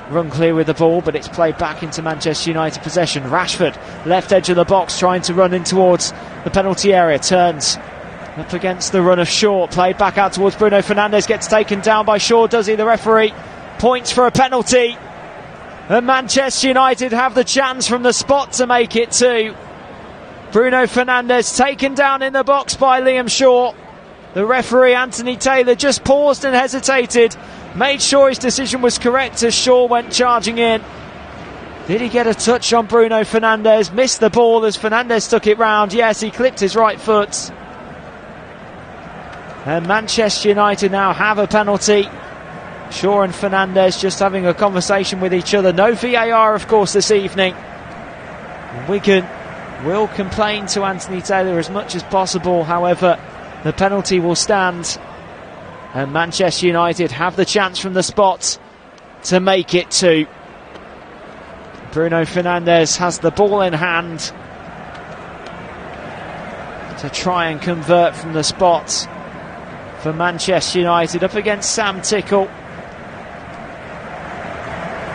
run clear with the ball, but it's played back into Manchester United possession. Rashford, left edge of the box, trying to run in towards the penalty area, turns up against the run of Shaw, played back out towards Bruno Fernandes, gets taken down by Shaw, does he? The referee points for a penalty, and Manchester United have the chance from the spot to make it 2. Bruno Fernandes taken down in the box by Liam Shaw. The referee, Anthony Taylor, just paused and hesitated, made sure his decision was correct as Shaw went charging in. Did he get a touch on Bruno Fernandes? Missed the ball as Fernandes took it round. Yes, he clipped his right foot. And Manchester United now have a penalty. Shaw and Fernandes just having a conversation with each other. No VAR, of course, this evening. Wigan will complain to Anthony Taylor as much as possible. However, the penalty will stand, and Manchester United have the chance from the spot to make it 2. Bruno Fernandes has the ball in hand to try and convert from the spot for Manchester United, up against Sam Tickle.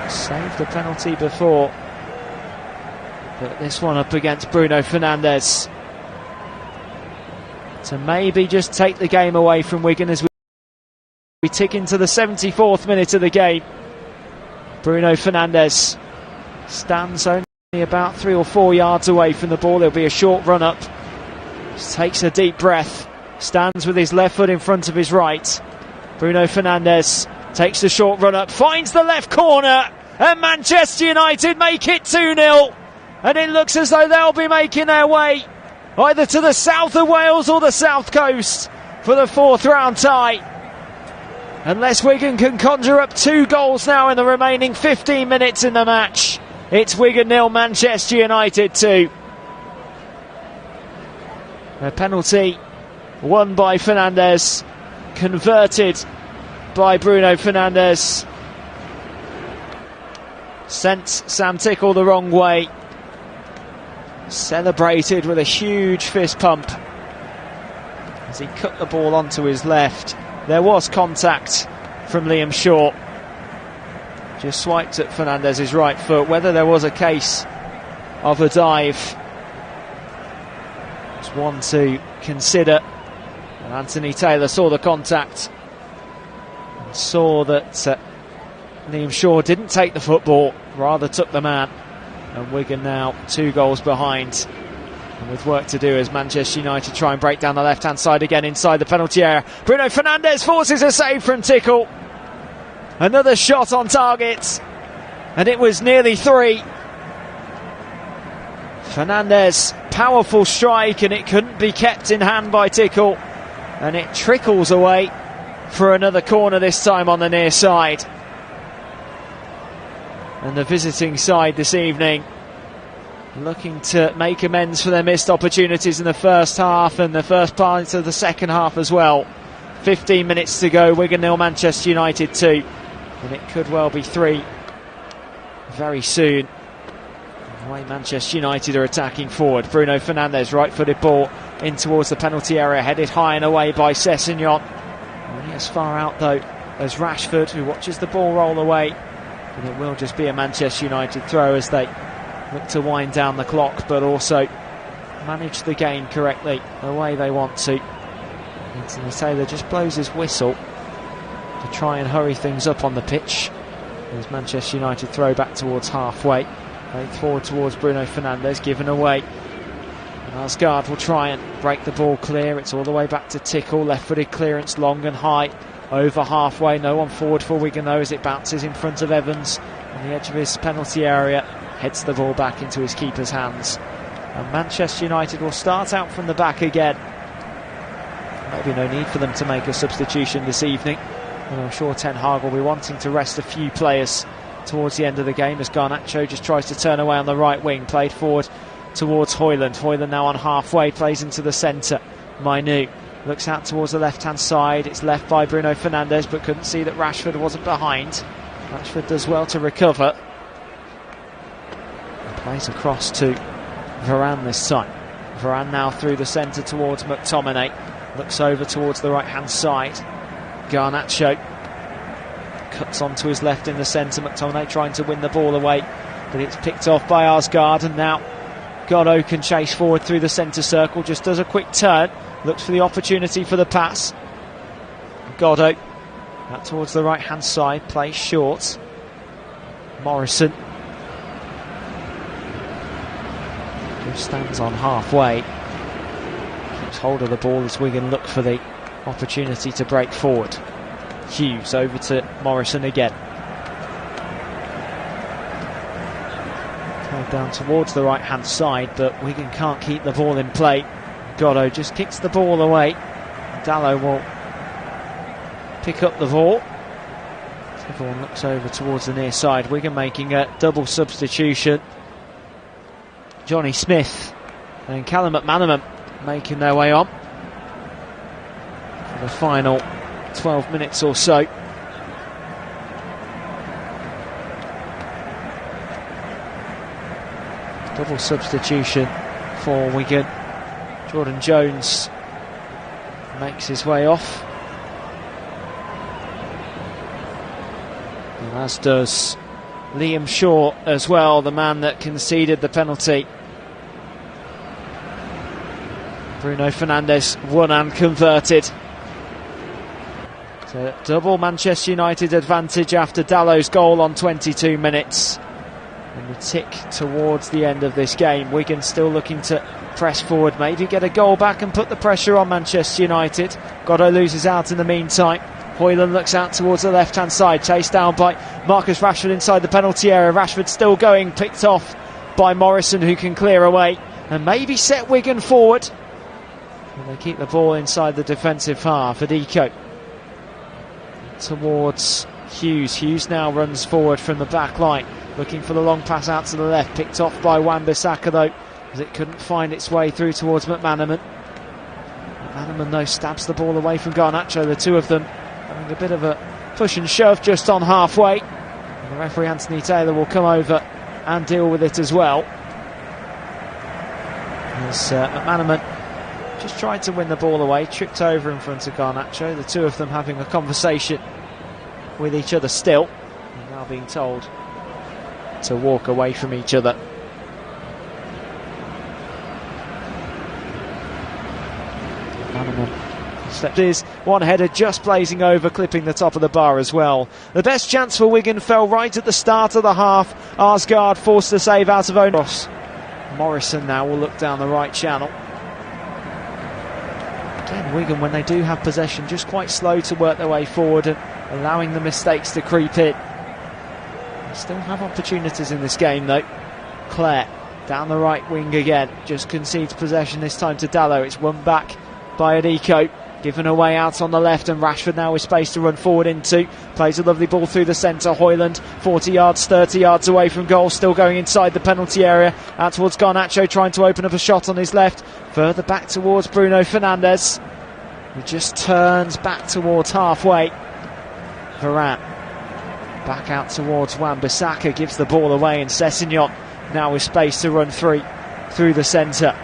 Saved the penalty before, but this one up against Bruno Fernandes to maybe just take the game away from Wigan as we tick into the 74th minute of the game. Bruno Fernandes stands only about 3 or 4 yards away from the ball. There'll be a short run up. Just takes a deep breath, stands with his left foot in front of his right. Bruno Fernandes takes the short run up, finds the left corner, and Manchester United make it 2-0. And it looks as though they'll be making their way either to the south of Wales or the south coast for the 4th round tie. Unless Wigan can conjure up 2 goals now in the remaining 15 minutes in the match. It's Wigan 0, Manchester United 2. A penalty won by Fernandes, converted by Bruno Fernandes. Sent Sam Tickle the wrong way. Celebrated with a huge fist pump as he cut the ball onto his left. There was contact from Liam Shaw. Just swiped at Fernandes' right foot. Whether there was a case of a dive, it's one to consider. And Anthony Taylor saw the contact and saw that Liam Shaw didn't take the football, rather took the man. And Wigan now 2 goals behind, and with work to do as Manchester United try and break down the left-hand side again inside the penalty area. Bruno Fernandes forces a save from Tickle. Another shot on target, and it was nearly 3. Fernandes, powerful strike, and it couldn't be kept in hand by Tickle, and it trickles away for another corner, this time on the near side. and the visiting side this evening, looking to make amends for their missed opportunities in the first half and the first part of the second half as well. 15 minutes to go, Wigan 0, Manchester United 2, and it could well be 3 very soon. The way Manchester United are attacking forward. Bruno Fernandes, right-footed ball in towards the penalty area, headed high and away by Sessegnon. Only as far out though as Rashford, who watches the ball roll away, and it will just be a Manchester United throw as they look to wind down the clock, but also manage the game correctly the way they want to. Anthony Taylor just blows his whistle to try and hurry things up on the pitch. There's Manchester United throw back towards halfway, played forward towards Bruno Fernandes, given away, and Asgard will try and break the ball clear. It's all the way back to Tickle, left-footed clearance, long and high, over halfway. No one forward for Wigan though, as it bounces in front of Evans on the edge of his penalty area, heads the ball back into his keeper's hands, and Manchester United will start out from the back again. Maybe no need for them to make a substitution this evening, and I'm sure Ten Hag will be wanting to rest a few players towards the end of the game, as Garnacho just tries to turn away on the right wing, played forward towards Højlund. Højlund now on halfway, plays into the centre. Mainu looks out towards the left hand side, it's left by Bruno Fernandes, but couldn't see that Rashford wasn't behind. Rashford does well to recover, and plays across to Varane this time. Varane now through the centre towards McTominay, looks over towards the right hand side. Garnacho cuts onto his left in the centre. McTominay trying to win the ball away, but it's picked off by Asgard, and now Godot can chase forward through the centre circle, just does a quick turn, looks for the opportunity for the pass. Godot out towards the right hand side, plays short. Morrison just stands on halfway, keeps hold of the ball as Wigan look for the opportunity to break forward. Hughes over to Morrison again, played down towards the right hand side, but Wigan can't keep the ball in play. Godot just kicks the ball away. Dalot will pick up the ball. Everyone looks over towards the near side. Wigan making a double substitution. Johnny Smith and Callum McManaman making their way on for the final 12 minutes or so. Double substitution for Wigan. Jordan Jones makes his way off, and as does Liam Shaw as well, the man that conceded the penalty. Bruno Fernandes won and converted. So double Manchester United advantage after Dalot's goal on 22 minutes. And the tick towards the end of this game. Wigan still looking to press forward, maybe get a goal back and put the pressure on Manchester United. Godot loses out in the meantime. Højlund looks out towards the left hand side, chased down by Marcus Rashford inside the penalty area. Rashford still going, picked off by Morrison, who can clear away and maybe set Wigan forward. And they keep the ball inside the defensive half. Adiko towards Hughes. Hughes now runs forward from the back line, looking for the long pass out to the left, picked off by Wan-Bissaka though, as it couldn't find its way through towards McManaman. McManaman though stabs the ball away from Garnacho, the two of them having a bit of a push and shove just on halfway, and the referee Anthony Taylor will come over and deal with it as well, as McManaman just tried to win the ball away, tripped over in front of Garnacho, the two of them having a conversation with each other still, and now being told to walk away from each other. Is one header just blazing over, clipping the top of the bar as well. The best chance for Wigan fell right at the start of the half. Asgard forced the save out of own cross. Morrison now will look down the right channel. Again, Wigan, when they do have possession, just quite slow to work their way forward and allowing the mistakes to creep in. They still have opportunities in this game though. Clare down the right wing again, just concedes possession this time to Dalot. It's won back by Adiko. Given away out on the left, and Rashford now with space to run forward into. Plays a lovely ball through the centre. Højlund, 40 yards, 30 yards away from goal, still going inside the penalty area. Out towards Garnacho, trying to open up a shot on his left. Further back towards Bruno Fernandes, who just turns back towards halfway. Varane back out towards Wan-Bissaka, gives the ball away, and Sessegnon now with space to run through the centre.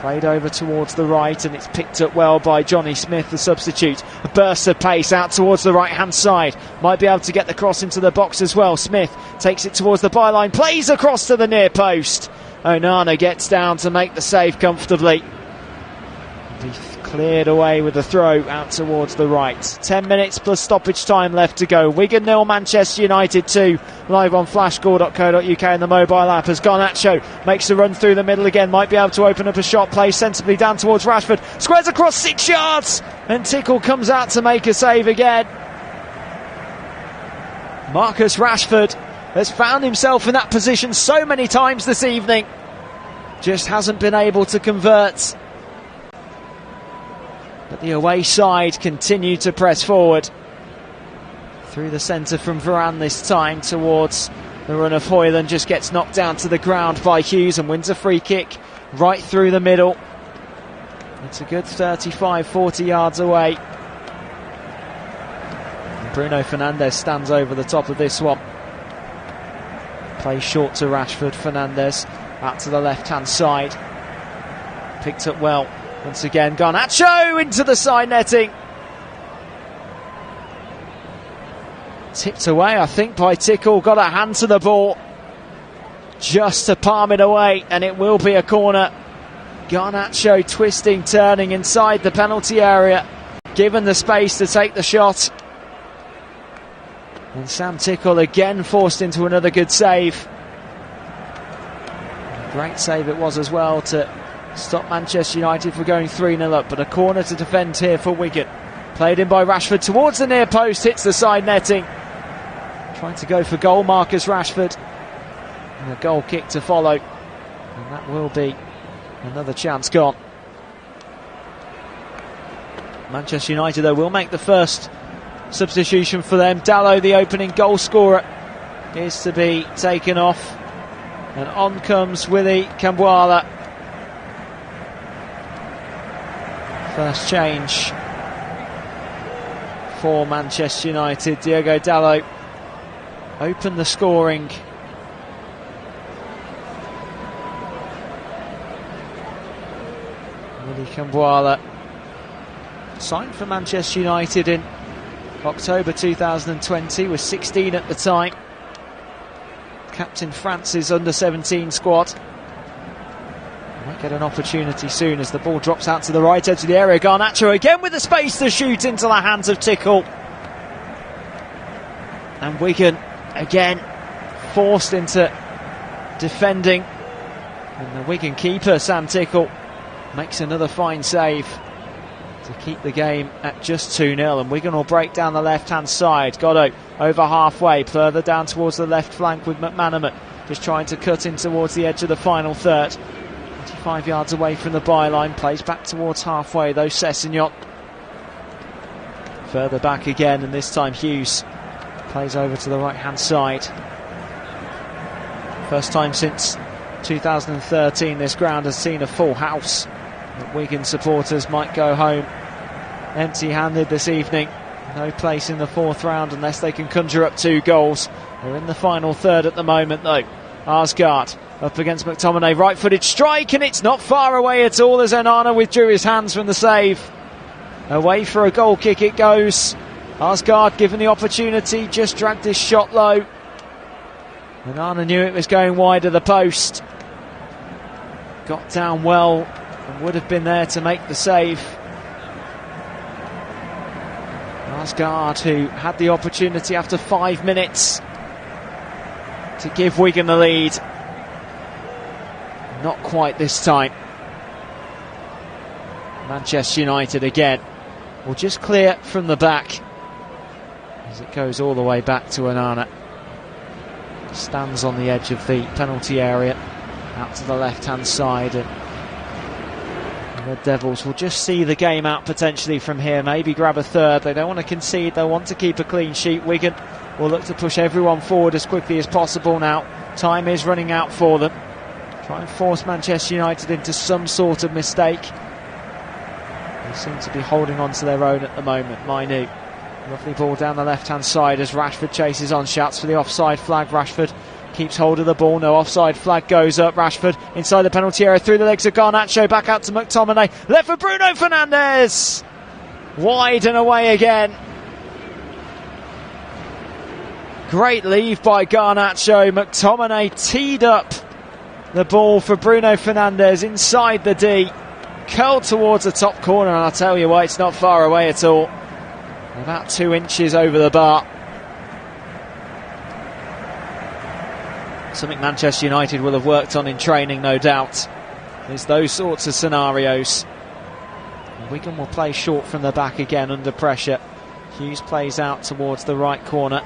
Played over towards the right, and it's picked up well by Johnny Smith, the substitute. A burst of pace out towards the right-hand side. Might be able to get the cross into the box as well. Smith takes it towards the byline, plays across to the near post. Onana gets down to make the save comfortably. He cleared away with a throw out towards the right. 10 minutes plus stoppage time left to go. Wigan 0, Manchester United 2. Live on flashscore.co.uk and the mobile app as Garnacho makes a run through the middle again. Might be able to open up a shot. Plays sensibly down towards Rashford. Squares across 6 yards. And Tickle comes out to make a save again. Marcus Rashford has found himself in that position so many times this evening. Just hasn't been able to convert. But the away side continue to press forward. Through the centre from Varane this time towards the run of Højlund. Just gets knocked down to the ground by Hughes and wins a free kick right through the middle. It's a good 35-40 yards away. And Bruno Fernandes stands over the top of this one. Plays short to Rashford. Fernandes out to the left-hand side. Picked up well. Once again, Garnacho into the side netting. Tipped away, I think, by Tickle. Got a hand to the ball. Just to palm it away, and it will be a corner. Garnacho twisting, turning inside the penalty area. Given the space to take the shot. And Sam Tickle again forced into another good save. Great save it was as well to stop Manchester United from going 3-0 up, but a corner to defend here for Wigan. Played in by Rashford towards the near post, hits the side netting. Trying to go for goal, Marcus Rashford. And a goal kick to follow. And that will be another chance gone. Manchester United, though, will make the first substitution for them. Dalot, the opening goal scorer, is to be taken off. And on comes Willy Kambwala. First change for Manchester United. Diogo Dalot opened the scoring. Willy Kambwala signed for Manchester United in October 2020, was 16 at the time. Captain France's under-17 squad. Might get an opportunity soon as the ball drops out to the right edge of the area. Garnacho again with the space to shoot into the hands of Tickle. And Wigan again forced into defending. And the Wigan keeper, Sam Tickle, makes another fine save to keep the game at just 2-0. And Wigan will break down the left-hand side. Godot over halfway, further down towards the left flank with McManaman. Just trying to cut in towards the edge of the final third. 25 yards away from the byline, plays back towards halfway though. Sessegnon further back again, and this time Hughes plays over to the right hand side. First time since 2013 this ground has seen a full house. But Wigan supporters might go home empty-handed this evening. No place in the fourth round unless they can conjure up 2 goals. They're in the final third at the moment though. Arsgaard up against McTominay, right-footed strike, and it's not far away at all as Onana withdrew his hands from the save. Away for a goal kick it goes. Arsgaard given the opportunity, just dragged his shot low. Onana knew it was going wide of the post. Got down well and would have been there to make the save. Arsgaard, who had the opportunity after 5 minutes to give Wigan the lead. Not quite this time. Manchester United again will just clear from the back as it goes all the way back to Onana. Stands on the edge of the penalty area out to the left hand side, and The Devils will just see the game out potentially from here, maybe grab a third. They don't want to concede, they want to keep a clean sheet. Wigan will look to push everyone forward as quickly as possible now. Time is running out for them. Try and force Manchester United into some sort of mistake. They seem to be holding on to their own at the moment. Mainu, lovely ball down the left-hand side as Rashford chases on, shouts for the offside flag. Rashford keeps hold of the ball, no offside flag goes up. Rashford inside the penalty area, through the legs of Garnacho, back out to McTominay, left for Bruno Fernandes, wide and away again. Great leave by Garnacho. McTominay teed up the ball for Bruno Fernandes inside the D, curled towards the top corner, and I'll tell you why, it's not far away at all, about 2 inches over the bar. Something Manchester United will have worked on in training, no doubt. There's those sorts of scenarios. Wigan will play short from the back again under pressure. Hughes plays out towards the right corner.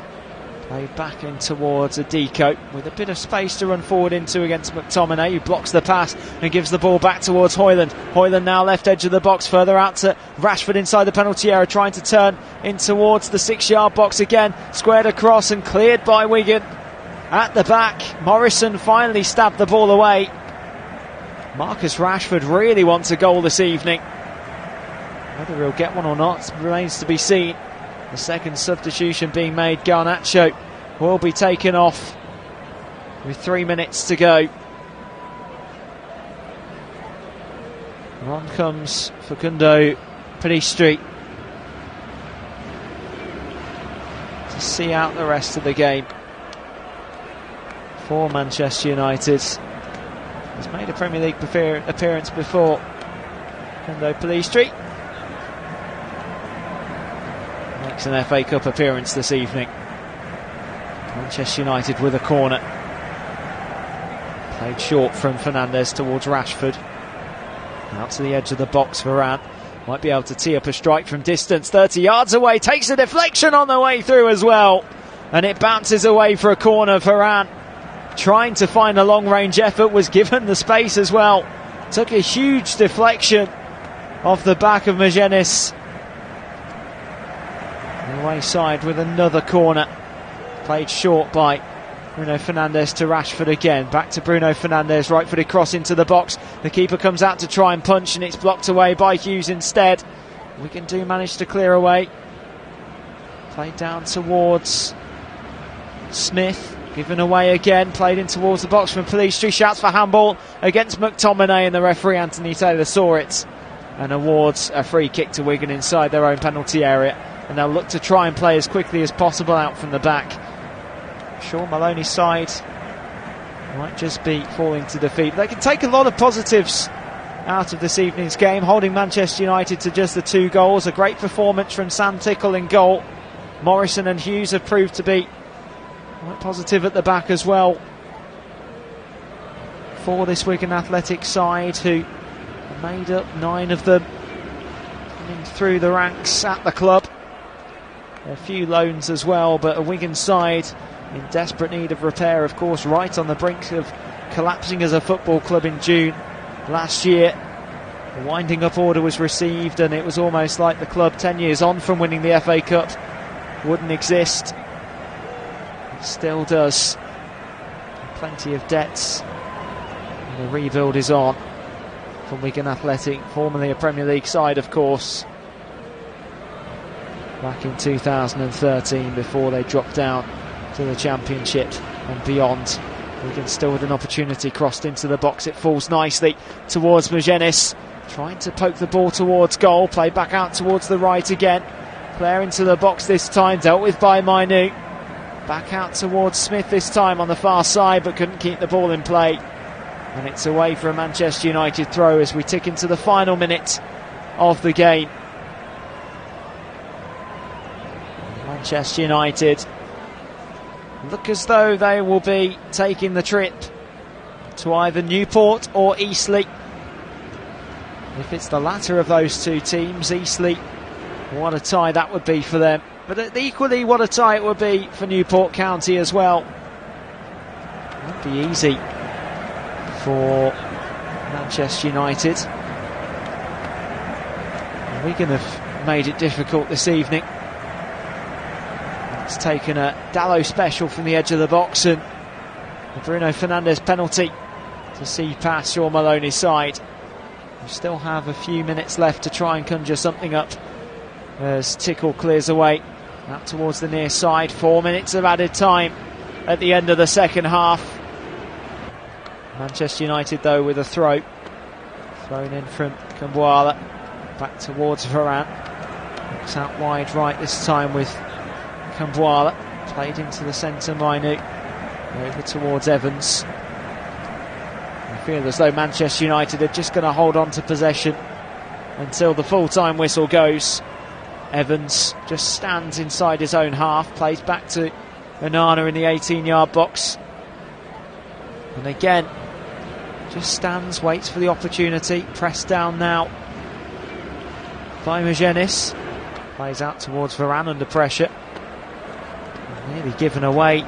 Played back in towards Adiko with a bit of space to run forward into against McTominay, who blocks the pass and gives the ball back towards Højlund. Højlund now left edge of the box, further out to Rashford inside the penalty area, trying to turn in towards the 6-yard box again. Squared across and cleared by Wigan. At the back, Morrison finally stabbed the ball away. Marcus Rashford really wants a goal this evening. Whether he'll get one or not remains to be seen. The second substitution being made, Garnacho will be taken off with 3 minutes to go. On comes Facundo Pellistri to see out the rest of the game for Manchester United. He's made a Premier League appearance before. Facundo Pellistri makes an FA Cup appearance this evening. Manchester United with a corner. Played short from Fernandes towards Rashford. Out to the edge of the box, Varane might be able to tee up a strike from distance. 30 yards away, takes a deflection on the way through as well. And it bounces away for a corner. Varane trying to find a long-range effort, was given the space as well. Took a huge deflection off the back of Magenis. The away side with another corner. Played short by Bruno Fernandes to Rashford again. Back to Bruno Fernandes, right-footed cross into the box. The keeper comes out to try and punch, and it's blocked away by Hughes instead. Wigan do manage to clear away. Played down towards Smith. Given away again, played in towards the box from Pellistri, shouts for handball against McTominay, and the referee Anthony Taylor saw it and awards a free kick to Wigan inside their own penalty area, and they'll look to try and play as quickly as possible out from the back. Shaun Maloney's side might just be falling to defeat. They can take a lot of positives out of this evening's game, holding Manchester United to just the 2 goals. A great performance from Sam Tickle in goal. Morrison and Hughes have proved to be quite positive at the back as well for this Wigan Athletic side, who made up 9 of them coming through the ranks at the club. A few loans as well, but a Wigan side in desperate need of repair, of course, right on the brink of collapsing as a football club in June last year. The winding up order was received, and it was almost like the club 10 years on from winning the FA Cup wouldn't exist. Still does. Plenty of debts, and the rebuild is on for Wigan Athletic, formerly a Premier League side, of course, back in 2013 before they dropped down to the Championship and beyond. Wigan still with an opportunity, crossed into the box, it falls nicely towards Magenis, trying to poke the ball towards goal, play back out towards the right again, Clare into the box this time, dealt with by Mainu. Back out towards Smith this time on the far side, but couldn't keep the ball in play. And it's away for a Manchester United throw as we tick into the final minute of the game. Manchester United look as though they will be taking the trip to either Newport or Eastleigh. If it's the latter of those two teams, Eastleigh, what a tie that would be for them. But equally, what a tie it would be for Newport County as well. It won't be easy for Manchester United. Wigan have made it difficult this evening. It's taken a Dallow special from the edge of the box and a Bruno Fernandes penalty to see past Shaun Maloney's side. We still have a few minutes left to try and conjure something up as Tickle clears away out towards the near side. 4 minutes of added time at the end of the second half. Manchester United though with a throw thrown in from Kumbuala back towards Varane. Looks out wide right this time with Kumbuala, played into the centre. Mainu over towards Evans. I feel as though Manchester United are just going to hold on to possession until the full-time whistle goes. Evans just stands inside his own half, plays back to Onana in the 18-yard box, and again just stands, waits for the opportunity. Pressed down now by Magenis, plays out towards Varane under pressure, nearly given away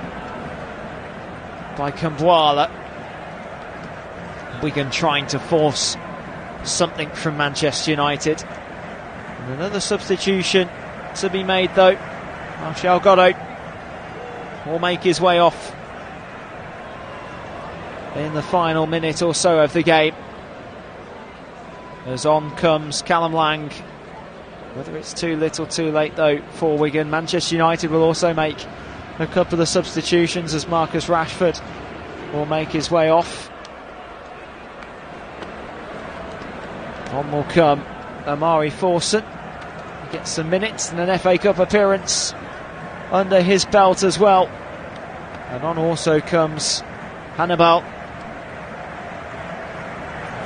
by Kumbuala. Wigan trying to force something from Manchester United. And another substitution to be made though. Martial Godot will make his way off in the final minute or so of the game, as on comes Callum Lang. Whether it's too little too late though for Wigan. Manchester United will also make a couple of substitutions as Marcus Rashford will make his way off. On will come Amari Forson. He gets some minutes and an FA Cup appearance under his belt as well. And on also comes Hannibal.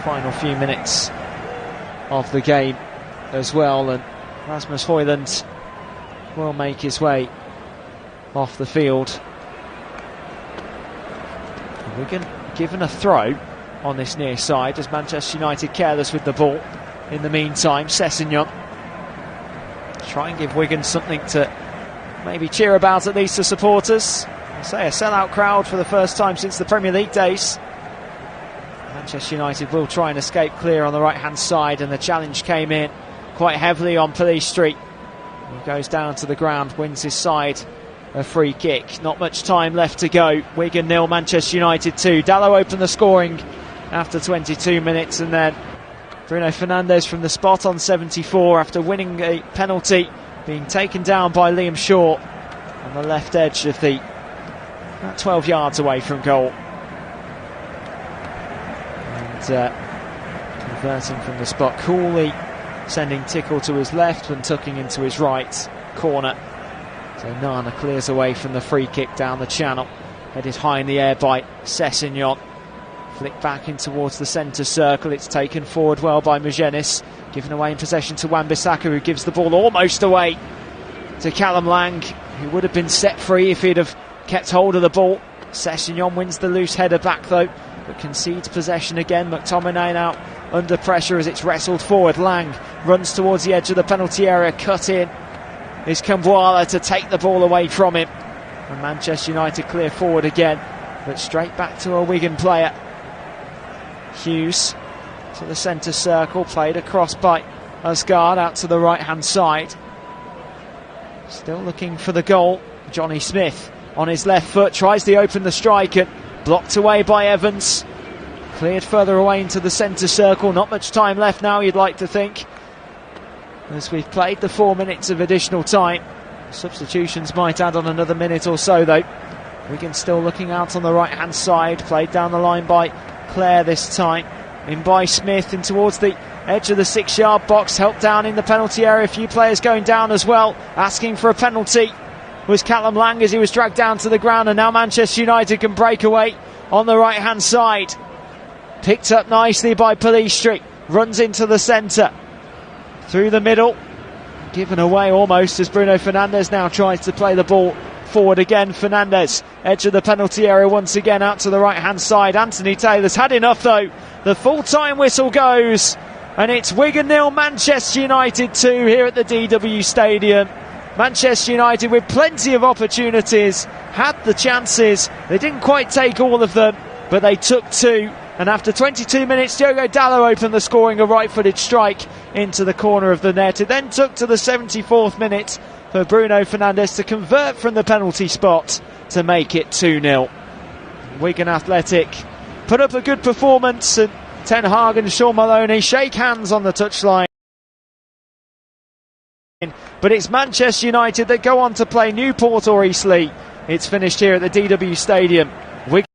Final few minutes of the game as well, and Rasmus Højlund will make his way off the field. Wigan given a throw on this near side as Manchester United careless with the ball. In the meantime, Sessegnon try and give Wigan something to maybe cheer about, at least to supporters. I say a sellout crowd for the first time since the Premier League days. Manchester United will try and escape clear on the right hand side, and the challenge came in quite heavily on Police Street. He goes down to the ground, wins his side a free kick. Not much time left to go. Wigan 0, Manchester United 2. Dallow opened the scoring after 22 minutes, and then Bruno Fernandes from the spot on 74 after winning a penalty, being taken down by Liam Shaw on the left edge of the about 12 yards away from goal. And converting from the spot coolly, sending Tickle to his left and tucking into his right corner. So Nana clears away from the free kick down the channel, headed high in the air by Sessegnon. Flick back in towards the centre circle. It's taken forward well by Magenis, given away in possession to Wan-Bissaka, who gives the ball almost away to Callum Lang, who would have been set free if he'd have kept hold of the ball. Sessegnon wins the loose header back though, but concedes possession again. McTominay now under pressure as it's wrestled forward. Lang runs towards the edge of the penalty area. Cut in is Kumbuala to take the ball away from him, and Manchester United clear forward again, but straight back to a Wigan player. Hughes to the centre circle, played across by Asgard out to the right hand side. Still looking for the goal. Johnny Smith on his left foot tries to open the strike, and blocked away by Evans. Cleared further away into the centre circle. Not much time left now, you'd like to think, as we've played the 4 minutes of additional time. Substitutions might add on another minute or so though. Wigan still looking out on the right hand side, played down the line by Clare this time, in by Smith and towards the edge of the 6-yard box, helped down in the penalty area. A few players going down as well. Asking for a penalty was Callum Lang as he was dragged down to the ground, and now Manchester United can break away on the right hand side. Picked up nicely by Police Street, runs into the centre, through the middle, given away almost as Bruno Fernandes now tries to play the ball forward again. Fernandes, edge of the penalty area once again, out to the right hand side. Anthony Taylor's had enough though. The full time whistle goes, and it's Wigan 0, Manchester United 2 here at the DW Stadium. Manchester United with plenty of opportunities, had the chances, they didn't quite take all of them, but they took two And after 22 minutes, Diogo Dalot opened the scoring, a right-footed strike into the corner of the net. It then took to the 74th minute for Bruno Fernandes to convert from the penalty spot to make it 2-0. Wigan Athletic put up a good performance, and Ten Hag and Shaun Maloney shake hands on the touchline. But it's Manchester United that go on to play Newport or Eastleigh. It's finished here at the DW Stadium. Wigan